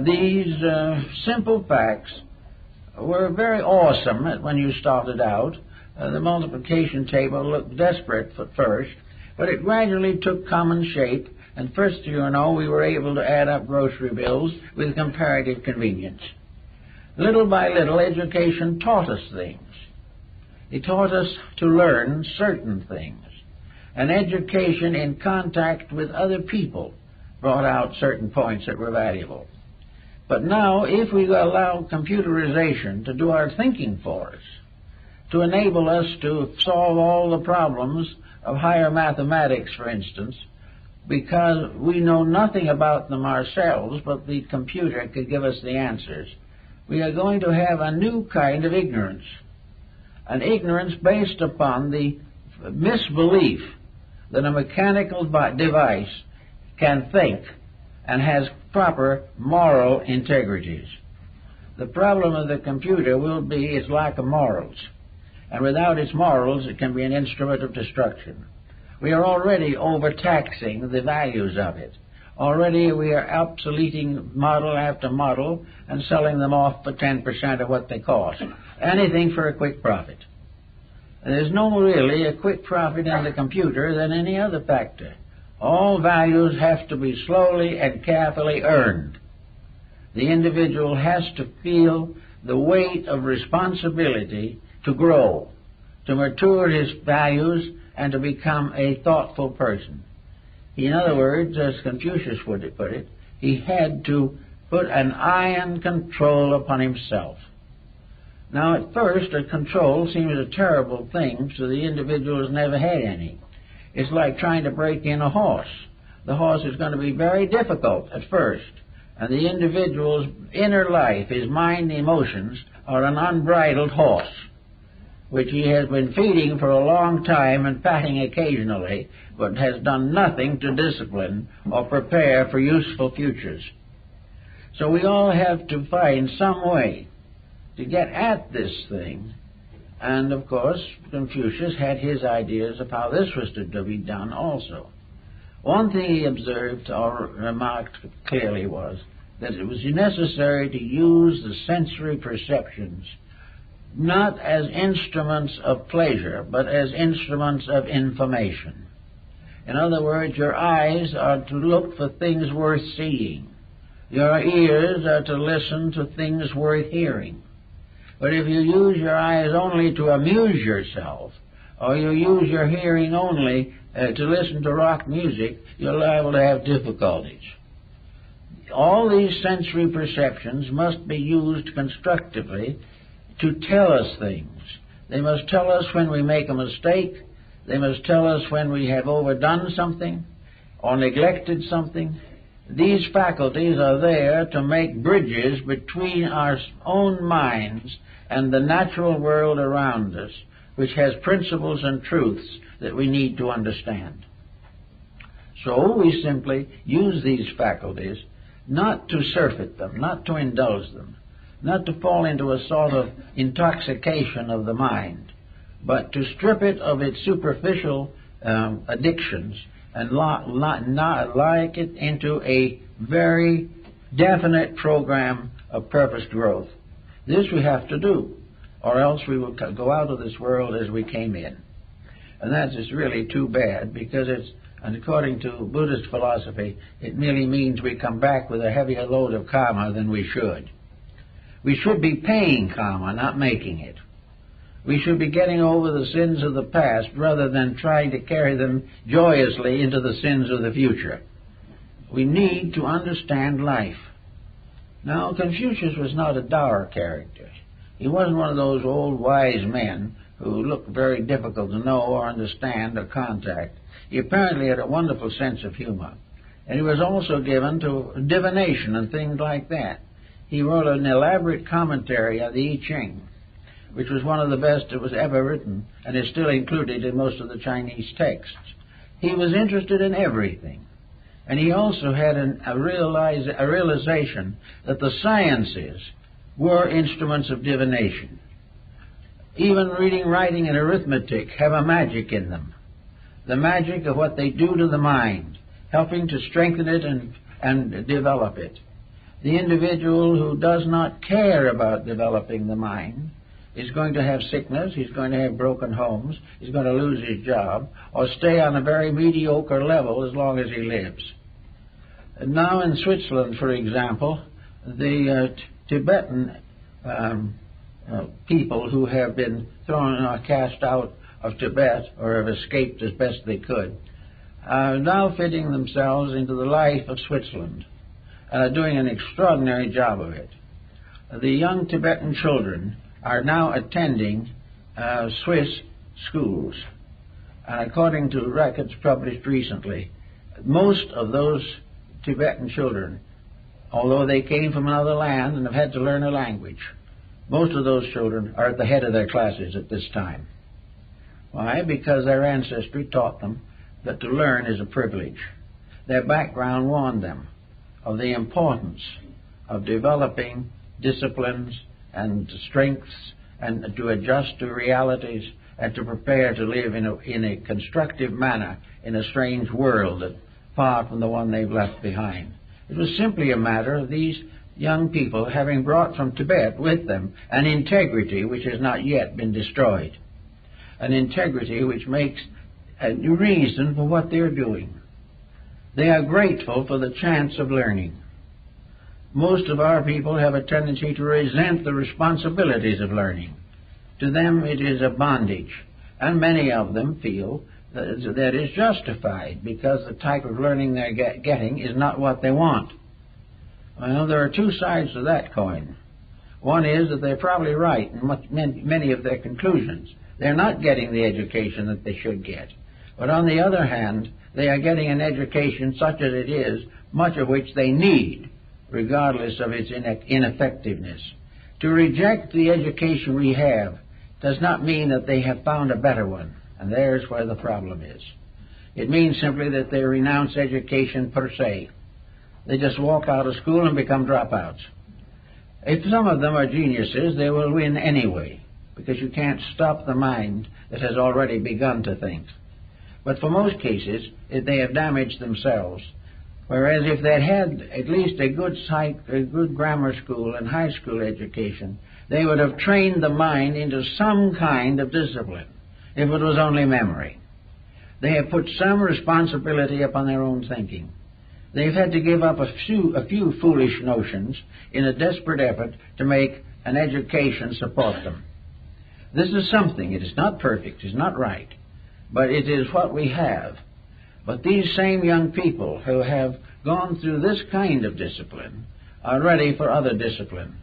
These simple facts were very awesome when you started out. The multiplication table looked desperate at first, but it gradually took common shape, and first thing you know, we were able to add up grocery bills with comparative convenience. Little by little, education taught us things. It taught us to learn certain things. And education in contact with other people brought out certain points that were valuable. But now, if we allow computerization to do our thinking for us, to enable us to solve all the problems of higher mathematics, for instance, because we know nothing about them ourselves, but the computer could give us the answers, we are going to have a new kind of ignorance, an ignorance based upon the misbelief that a mechanical device can think and has proper moral integrities. The problem of the computer will be its lack of morals, and without its morals it can be an instrument of destruction. We are already overtaxing the values of it. Already we are obsoleting model after model and selling them off for 10% of what they cost. Anything for a quick profit. There's no really a quick profit in the computer than any other factor. All values have to be slowly and carefully earned. The individual has to feel the weight of responsibility to grow, to mature his values, and to become a thoughtful person. In other words, as Confucius would put it, he had to put an iron control upon himself. Now, at first, a control seems a terrible thing to the individual who's never had any. It's like trying to break in a horse. The horse is going to be very difficult at first, and the individual's inner life, his mind and emotions, are an unbridled horse, which he has been feeding for a long time and patting occasionally, but has done nothing to discipline or prepare for useful futures. So we all have to find some way to get at this thing. And of course, Confucius had his ideas of how this was to be done also. One thing he observed or remarked clearly was that it was necessary to use the sensory perceptions not as instruments of pleasure, but as instruments of information. In other words, your eyes are to look for things worth seeing. Your ears are to listen to things worth hearing. But if you use your eyes only to amuse yourself, or you use your hearing only to listen to rock music, you're liable to have difficulties. All these sensory perceptions must be used constructively to tell us things. They must tell us when we make a mistake. They must tell us when we have overdone something or neglected something. These faculties are there to make bridges between our own minds and the natural world around us, which has principles and truths that we need to understand. So we simply use these faculties not to surfeit them, not to indulge them, not to fall into a sort of intoxication of the mind, but to strip it of its superficial addictions and like it into a very definite program of purposed growth. This we have to do, or else we will go out of this world as we came in. And that is really too bad, because it's, and according to Buddhist philosophy, it merely means we come back with a heavier load of karma than we should. We should be paying karma, not making it. We should be getting over the sins of the past rather than trying to carry them joyously into the sins of the future. We need to understand life. Now, Confucius was not a dour character. He wasn't one of those old wise men who looked very difficult to know or understand or contact. He apparently had a wonderful sense of humor. And he was also given to divination and things like that. He wrote an elaborate commentary on the I Ching, which was one of the best that was ever written and is still included in most of the Chinese texts. He was interested in everything. And he also had a realization that the sciences were instruments of divination. Even reading, writing, and arithmetic have a magic in them. The magic of what they do to the mind, helping to strengthen it and develop it. The individual who does not care about developing the mind is going to have sickness, he's going to have broken homes, he's going to lose his job, or stay on a very mediocre level as long as he lives. And now in Switzerland, for example, the Tibetan people who have been thrown or cast out of Tibet, or have escaped as best they could, are now fitting themselves into the life of Switzerland and are doing an extraordinary job of it. The young Tibetan children are now attending Swiss schools. And according to records published recently, most of those Tibetan children, although they came from another land and have had to learn a language, most of those children are at the head of their classes at this time. Why? Because their ancestry taught them that to learn is a privilege. Their background warned them of the importance of developing disciplines and strengths and to adjust to realities and to prepare to live in a constructive manner in a strange world that far from the one they've left behind. It was simply a matter of these young people having brought from Tibet with them an integrity which has not yet been destroyed, an integrity which makes a reason for what they're doing. They are grateful for the chance of learning. Most of our people have a tendency to resent the responsibilities of learning. To them it is a bondage, and many of them feel that is justified because the type of learning they're getting is not what they want. Well, there are two sides to that coin. One is that they're probably right in many of their conclusions. They're not getting the education that they should get. But on the other hand, they are getting an education such as it is, much of which they need, regardless of its ineffectiveness. To reject the education we have does not mean that they have found a better one, and there's where the problem is. It means simply that they renounce education per se. They just walk out of school and become dropouts. If some of them are geniuses, they will win anyway, because you can't stop the mind that has already begun to think. But for most cases, they have damaged themselves. Whereas if they had at least a good grammar school and high school education, they would have trained the mind into some kind of discipline, if it was only memory. They have put some responsibility upon their own thinking. They've had to give up a few foolish notions in a desperate effort to make an education support them. This is something. It is not perfect, it is not right, but it is what we have. But these same young people who have gone through this kind of discipline are ready for other discipline,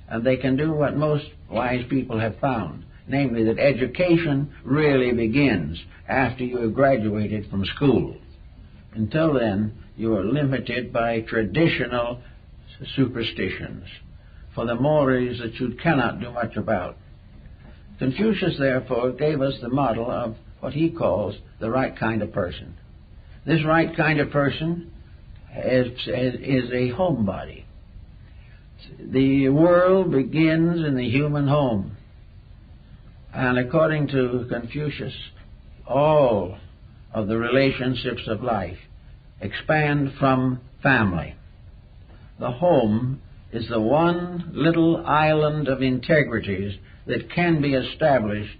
and they can do what most wise people have found, namely that education really begins after you have graduated from school. Until then, you are limited by traditional superstitions for the mores that you cannot do much about. Confucius, therefore, gave us the model of what he calls the right kind of person. This right kind of person is a homebody. The world begins in the human home. And according to Confucius, all of the relationships of life expand from family. The home is the one little island of integrities that can be established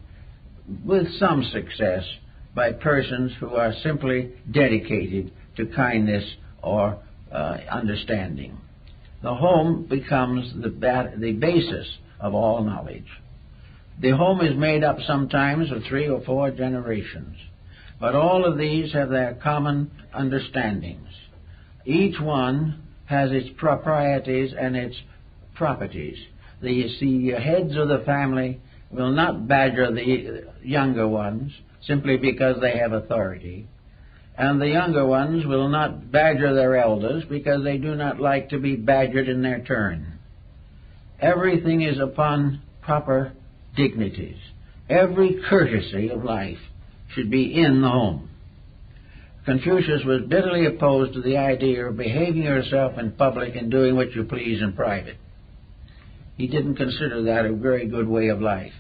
with some success by persons who are simply dedicated to kindness or understanding. The home becomes the basis of all knowledge. The home is made up sometimes of 3 or 4 generations, but all of these have their common understandings. Each one has its proprieties and its properties. The heads of the family will not badger the younger ones simply because they have authority, and the younger ones will not badger their elders because they do not like to be badgered in their turn. Everything is upon proper dignities. Every courtesy of life should be in the home. Confucius was bitterly opposed to the idea of behaving yourself in public and doing what you please in private. He didn't consider that a very good way of life.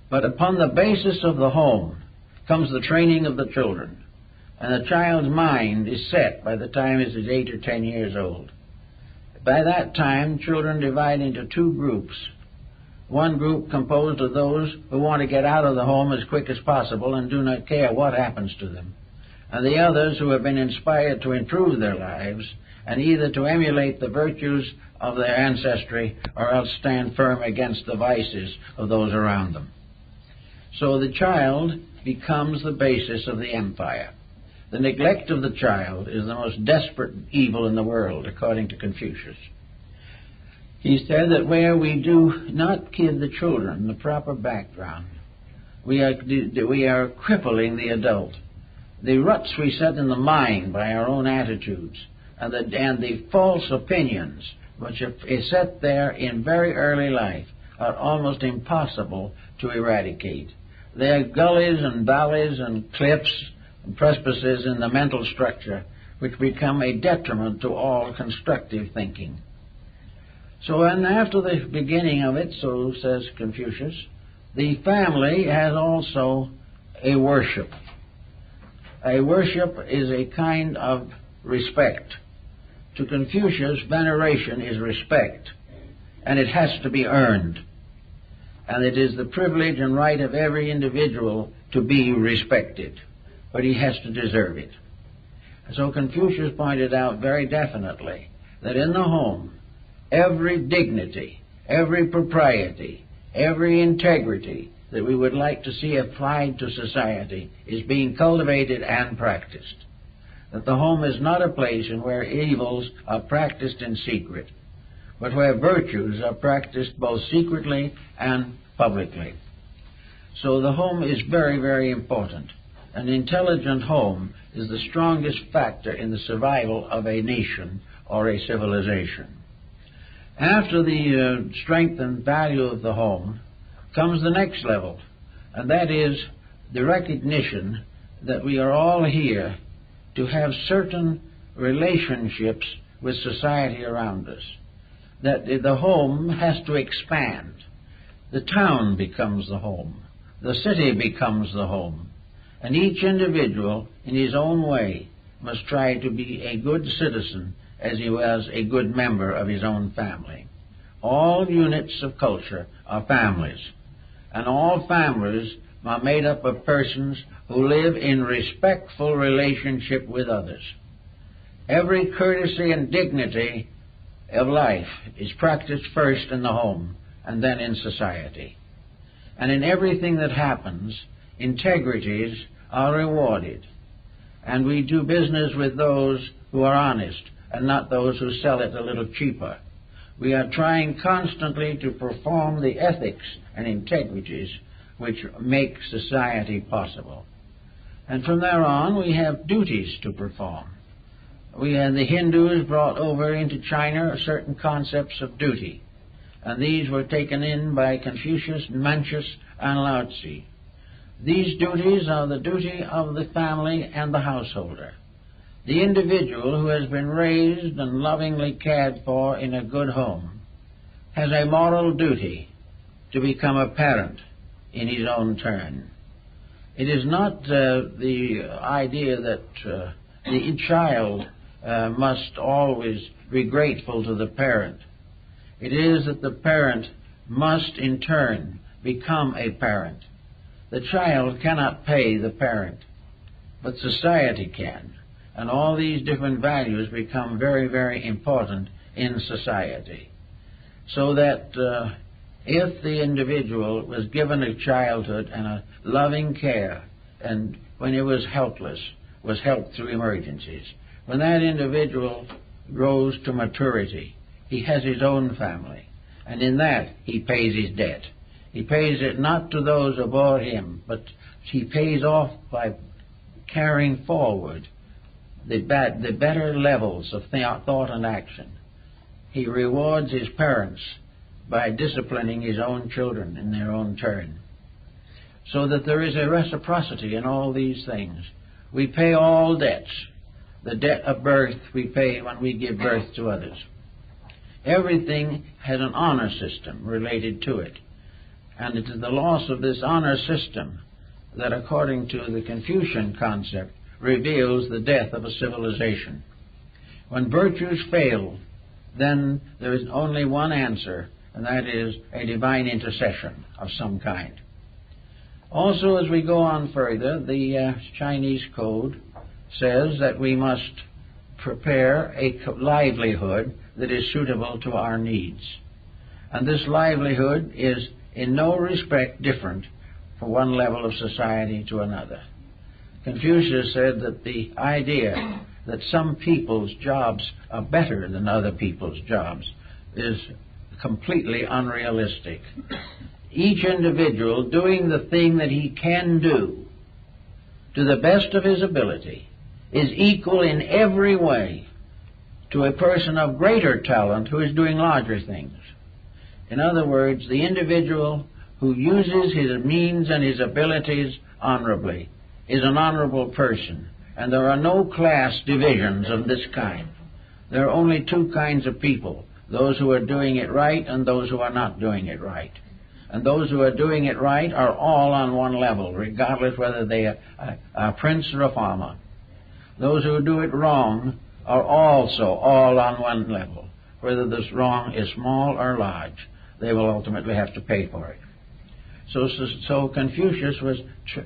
But upon the basis of the home comes the training of the children, and the child's mind is set by the time it is 8 or 10 years old. By that time, children divide into two groups. One group composed of those who want to get out of the home as quick as possible and do not care what happens to them, and the others who have been inspired to improve their lives and either to emulate the virtues of their ancestry or else stand firm against the vices of those around them. So the child becomes the basis of the empire. The neglect of the child is the most desperate evil in the world, according to Confucius. He said that where we do not give the children the proper background, we are crippling the adult. The ruts we set in the mind by our own attitudes and the false opinions which are set there in very early life are almost impossible to eradicate. They are gullies and valleys and cliffs and precipices in the mental structure which become a detriment to all constructive thinking. So, and after the beginning of it, so says Confucius, the family has also a worship. A worship is a kind of respect. To Confucius, veneration is respect, and it has to be earned. And it is the privilege and right of every individual to be respected, but he has to deserve it. So Confucius pointed out very definitely that in the home, every dignity, every propriety, every integrity that we would like to see applied to society is being cultivated and practiced. That the home is not a place in where evils are practiced in secret, but where virtues are practiced both secretly and publicly. So the home is very, very important. An intelligent home is the strongest factor in the survival of a nation or a civilization. After the strength and value of the home comes the next level, and that is the recognition that we are all here to have certain relationships with society around us, that the home has to expand. The town becomes the home, the city becomes the home, and each individual in his own way must try to be a good citizen as he was a good member of his own family. All units of culture are families, and all families are made up of persons who live in respectful relationship with others. Every courtesy and dignity of life is practiced first in the home and then in society. And in everything that happens, integrities are rewarded, and we do business with those who are honest and not those who sell it a little cheaper. We are trying constantly to perform the ethics and integrities which make society possible. And from there on, we have duties to perform. The Hindus brought over into China certain concepts of duty, and these were taken in by Confucius, Mencius, and Lao Tzu. These duties are the duty of the family and the householder. The individual who has been raised and lovingly cared for in a good home has a moral duty to become a parent in his own turn. It is not the idea that the child must always be grateful to the parent. It is that the parent must in turn become a parent. The child cannot pay the parent, but society can. And all these different values become very, very important in society. So that if the individual was given a childhood and a loving care, and when he was helpless, was helped through emergencies, when that individual grows to maturity, he has his own family, and in that he pays his debt. He pays it not to those above him, but he pays off by carrying forward the better levels of thought and action. He rewards his parents by disciplining his own children in their own turn. So that there is a reciprocity in all these things. We pay all debts. The debt of birth we pay when we give birth to others. Everything has an honor system related to it. And it is the loss of this honor system that, according to the Confucian concept, reveals the death of a civilization. When virtues fail, then there is only one answer, and that is a divine intercession of some kind. Also, as we go on further, the Chinese code says that we must prepare a livelihood that is suitable to our needs. And this livelihood is in no respect different from one level of society to another. Confucius said that the idea that some people's jobs are better than other people's jobs is completely unrealistic. Each individual doing the thing that he can do to the best of his ability is equal in every way to a person of greater talent who is doing larger things. In other words, the individual who uses his means and his abilities honorably is an honorable person, and there are no class divisions of this kind. There are only two kinds of people, those who are doing it right and those who are not doing it right. And those who are doing it right are all on one level, regardless whether they are a prince or a farmer. Those who do it wrong are also all on one level. Whether this wrong is small or large, they will ultimately have to pay for it. So Confucius was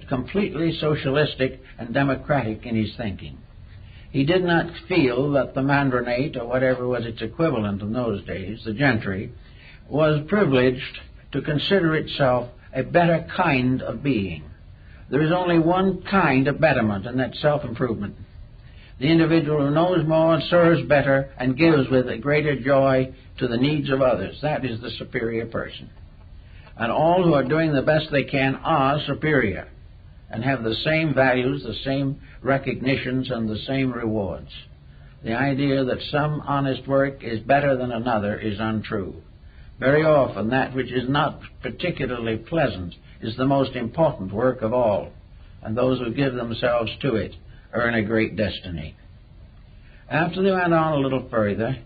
completely socialistic and democratic in his thinking. He did not feel that the mandarinate, or whatever was its equivalent in those days, the gentry, was privileged to consider itself a better kind of being. There is only one kind of betterment, and that's self-improvement. The individual who knows more, serves better, and gives with a greater joy to the needs of others, that is the superior person. And all who are doing the best they can are superior and have the same values, the same recognitions, and the same rewards. The idea that some honest work is better than another is untrue. Very often that which is not particularly pleasant is the most important work of all, and those who give themselves to it earn a great destiny. After they went on a little further,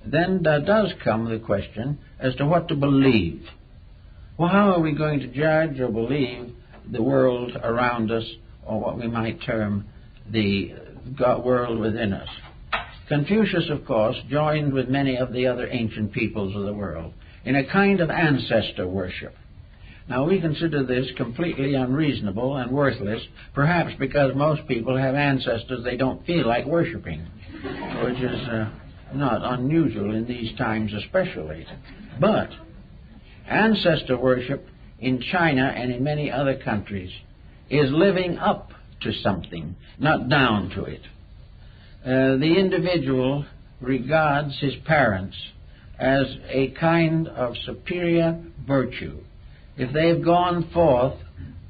then does come the question as to what to believe. Well, how are we going to judge or believe the world around us, or what we might term the world within us? Confucius, of course, joined with many of the other ancient peoples of the world in a kind of ancestor worship. Now, we consider this completely unreasonable and worthless, perhaps because most people have ancestors they don't feel like worshiping, which is not unusual in these times especially. But ancestor worship in China and in many other countries is living up to something, not down to it. The individual regards his parents as a kind of superior virtue. If they've gone forth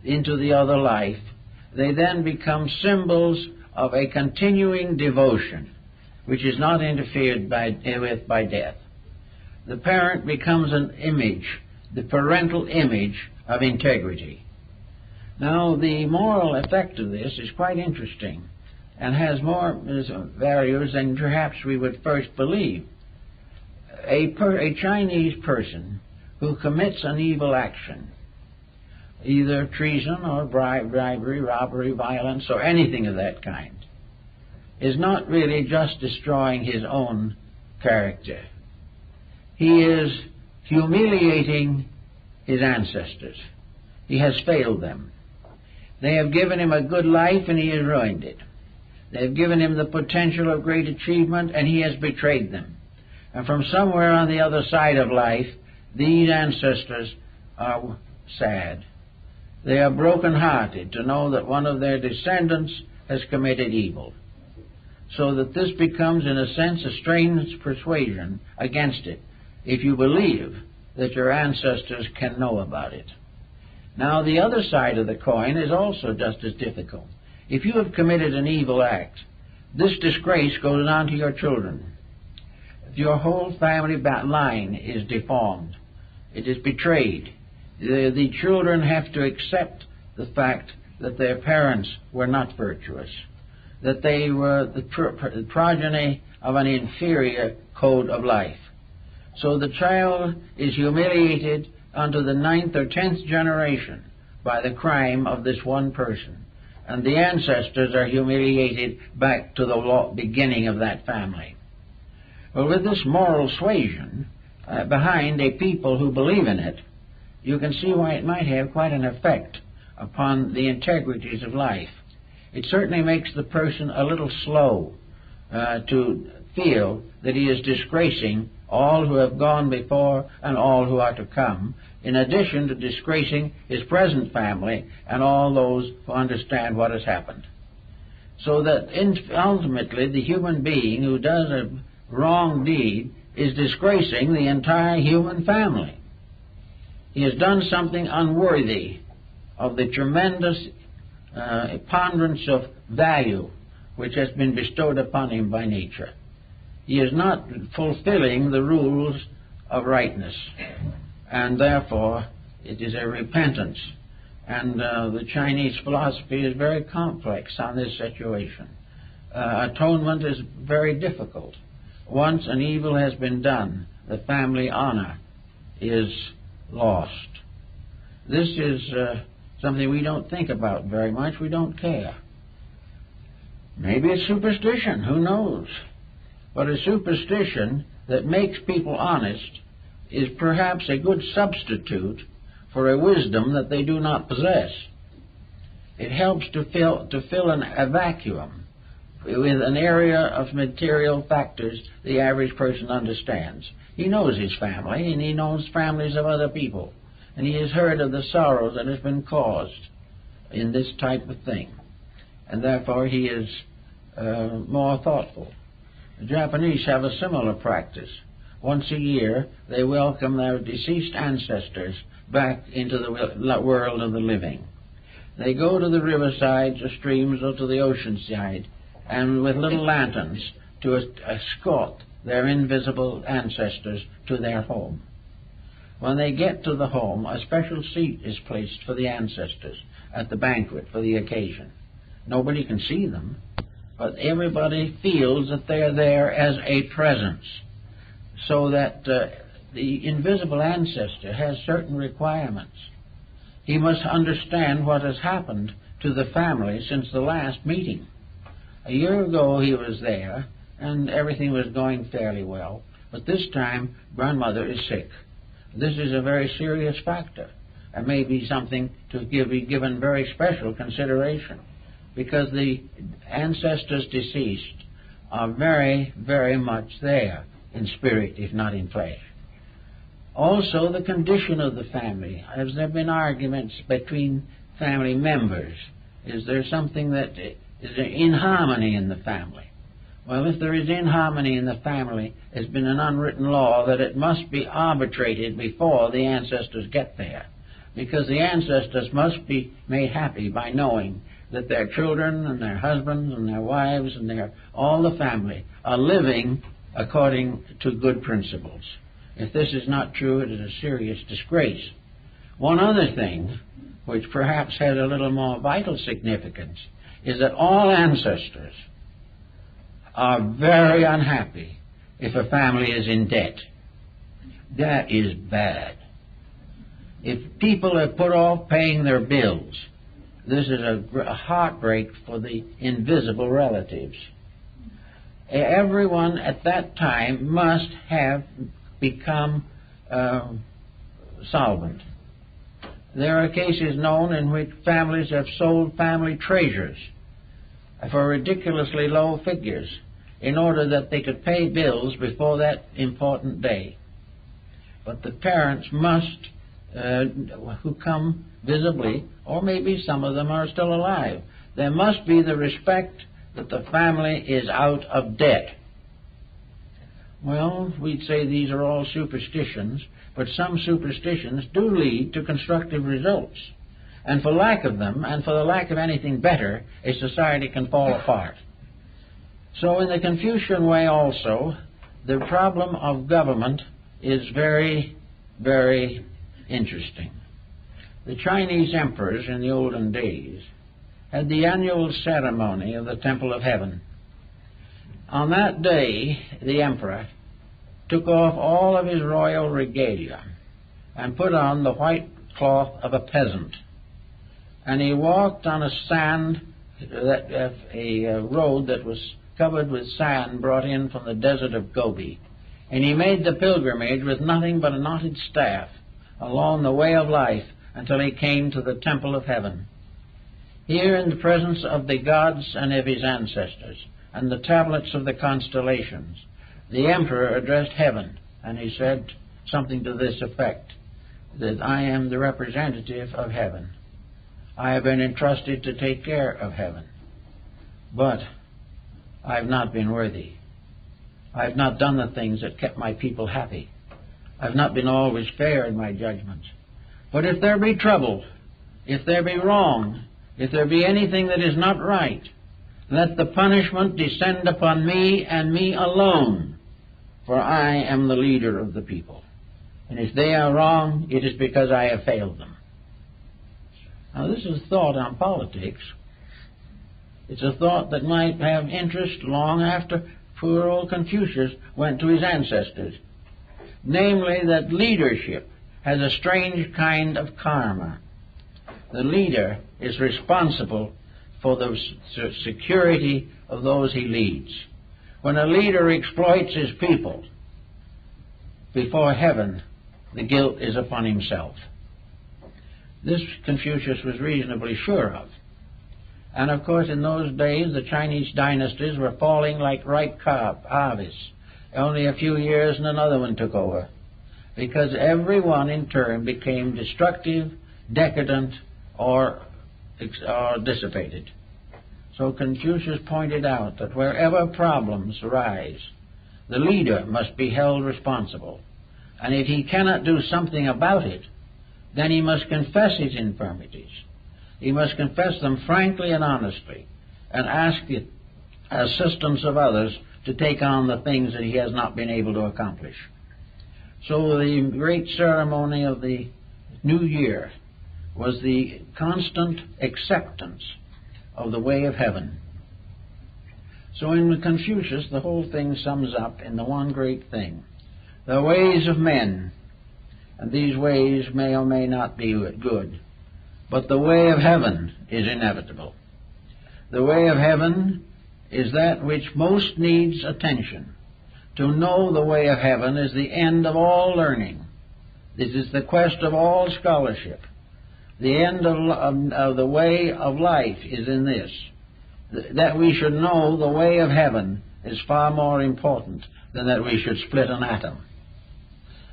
into the other life, they then become symbols of a continuing devotion, which is not interfered with by death. The parent becomes an image, the parental image of integrity. Now, the moral effect of this is quite interesting and has more values than perhaps we would first believe. A Chinese person who commits an evil action, either treason or bribery, robbery, violence, or anything of that kind, is not really just destroying his own character. He is humiliating his ancestors. He has failed them. They have given him a good life and he has ruined it. They have given him the potential of great achievement and he has betrayed them. And from somewhere on the other side of life, these ancestors are sad. They are broken-hearted to know that one of their descendants has committed evil. so that this becomes, in a sense, a strange persuasion against it, if you believe that your ancestors can know about it. Now, the other side of the coin is also just as difficult. If you have committed an evil act, this disgrace goes on to your children. Your whole family line is deformed. It is betrayed. The children have to accept the fact that their parents were not virtuous, that they were the progeny of an inferior code of life. So the child is humiliated unto the 9th or 10th generation by the crime of this one person. And the ancestors are humiliated back to the beginning of that family. Well, with this moral suasion behind a people who believe in it, you can see why it might have quite an effect upon the integrities of life. It certainly makes the person a little slow to feel that he is disgracing all who have gone before and all who are to come, in addition to disgracing his present family and all those who understand what has happened. So that ultimately the human being who does a wrong deed is disgracing the entire human family. He has done something unworthy of the tremendous ponderance of value which has been bestowed upon him by nature. He is not fulfilling the rules of rightness, and therefore it is a repentance. And the Chinese philosophy is very complex on this situation. Atonement is very difficult. Once an evil has been done, the family honor is lost. This is something we don't think about very much. We don't care. Maybe it's superstition, who knows? But a superstition that makes people honest is perhaps a good substitute for a wisdom that they do not possess. It helps to fill a vacuum with an area of material factors the average person understands. He knows his family, and he knows families of other people, and he has heard of the sorrow that has been caused in this type of thing, and therefore he is more thoughtful. The Japanese have a similar practice. Once a year, they welcome their deceased ancestors back into the world of the living. They go to the riversides or streams or to the ocean side, and with little lanterns to escort their invisible ancestors to their home. When they get to the home, a special seat is placed for the ancestors at the banquet for the occasion. Nobody can see them, but everybody feels that they're there as a presence, so that the invisible ancestor has certain requirements. He must understand what has happened to the family since the last meeting. A year ago he was there, and everything was going fairly well, but this time grandmother is sick. This is a very serious factor, and may be something to be given very special consideration, because the ancestors deceased are very, very much there in spirit, if not in flesh. Also, the condition of the family. Has there been arguments between family members? Is there something that is inharmony in the family? Well, if there is inharmony in the family, there's been an unwritten law that it must be arbitrated before the ancestors get there, because the ancestors must be made happy by knowing that their children and their husbands and their wives and all the family are living according to good principles. If this is not true, it is a serious disgrace. One other thing, which perhaps has a little more vital significance, is that all ancestors are very unhappy if a family is in debt. That is bad. If people have put off paying their bills, this is a heartbreak for the invisible relatives. Everyone at that time must have become solvent. There are cases known in which families have sold family treasures for ridiculously low figures in order that they could pay bills before that important day. But the parents must, who come visibly, or maybe some of them are still alive, there must be the respect that the family is out of debt. Well, we'd say these are all superstitions, but some superstitions do lead to constructive results. And for lack of them, and for the lack of anything better, a society can fall apart. So in the Confucian way also, the problem of government is very, very interesting. The Chinese emperors in the olden days had the annual ceremony of the Temple of Heaven. On that day, the emperor took off all of his royal regalia and put on the white cloth of a peasant. And he walked on a road that was covered with sand brought in from the desert of Gobi. And he made the pilgrimage with nothing but a knotted staff along the way of life until he came to the Temple of Heaven. Here, in the presence of the gods and of his ancestors and the tablets of the constellations, the emperor addressed heaven, and he said something to this effect, that I am the representative of heaven. I have been entrusted to take care of heaven, but I have not been worthy. I have not done the things that kept my people happy. I have not been always fair in my judgments. But if there be trouble, if there be wrong, if there be anything that is not right, let the punishment descend upon me and me alone, for I am the leader of the people. And if they are wrong, it is because I have failed them. Now this is thought on politics. It's a thought that might have interest long after poor old Confucius went to his ancestors. Namely, that leadership has a strange kind of karma. The leader is responsible for the security of those he leads. When a leader exploits his people, before heaven, the guilt is upon himself. This Confucius was reasonably sure of. And of course, in those days, the Chinese dynasties were falling like ripe harvests. Only a few years and another one took over, because every one in turn became destructive, decadent, or dissipated. So Confucius pointed out that wherever problems arise, the leader must be held responsible. And if he cannot do something about it, then he must confess his infirmities. He must confess them frankly and honestly, and ask the assistance of others to take on the things that he has not been able to accomplish. So the great ceremony of the New Year was the constant acceptance of the way of heaven. So in Confucius, the whole thing sums up in the one great thing: the ways of men, and these ways may or may not be good, but the way of heaven is inevitable. The way of heaven is that which most needs attention. To know the way of heaven is the end of all learning. This is the quest of all scholarship. The end of the way of life is in this, that we should know the way of heaven is far more important than that we should split an atom.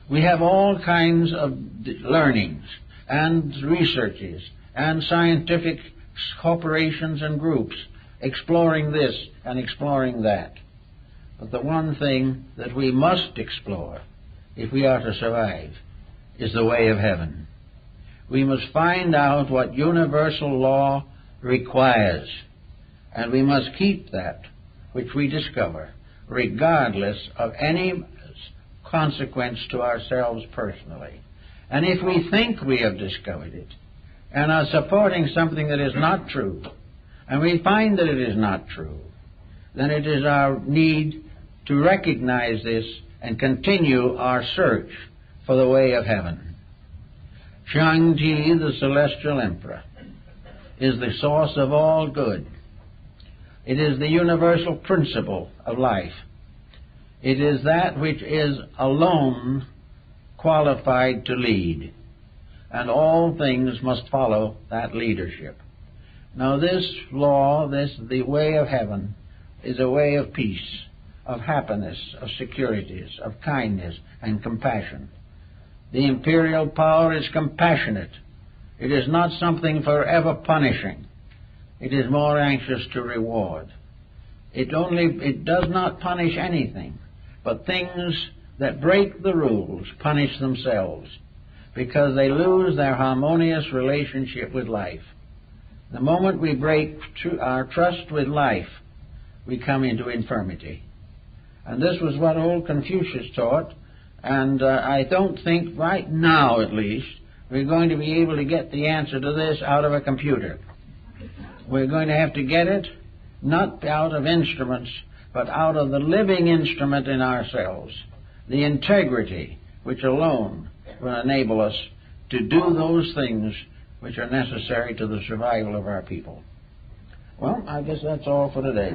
We have all kinds of learnings and researches and scientific corporations and groups exploring this and exploring that. But the one thing that we must explore, if we are to survive, is the way of heaven. We must find out what universal law requires, and we must keep that which we discover, regardless of any consequence to ourselves personally. And if we think we have discovered it, and are supporting something that is not true, and we find that it is not true, then it is our need to recognize this and continue our search for the way of heaven. Shang-Ti, the celestial emperor, is the source of all good. It is the universal principle of life. It is that which is alone qualified to lead, and all things must follow that leadership. Now this law, the way of heaven, is a way of peace, of happiness, of securities, of kindness and compassion. The imperial power is compassionate. It is not something forever punishing. It is more anxious to reward. It does not punish anything, but things that break the rules punish themselves, because they lose their harmonious relationship with life. The moment we break our trust with life, we come into infirmity. And this was what old Confucius taught, and I don't think right now, at least, we're going to be able to get the answer to this out of a computer. We're going to have to get it not out of instruments, but out of the living instrument in ourselves, the integrity which alone will enable us to do those things which are necessary to the survival of our people. Well, I guess that's all for today.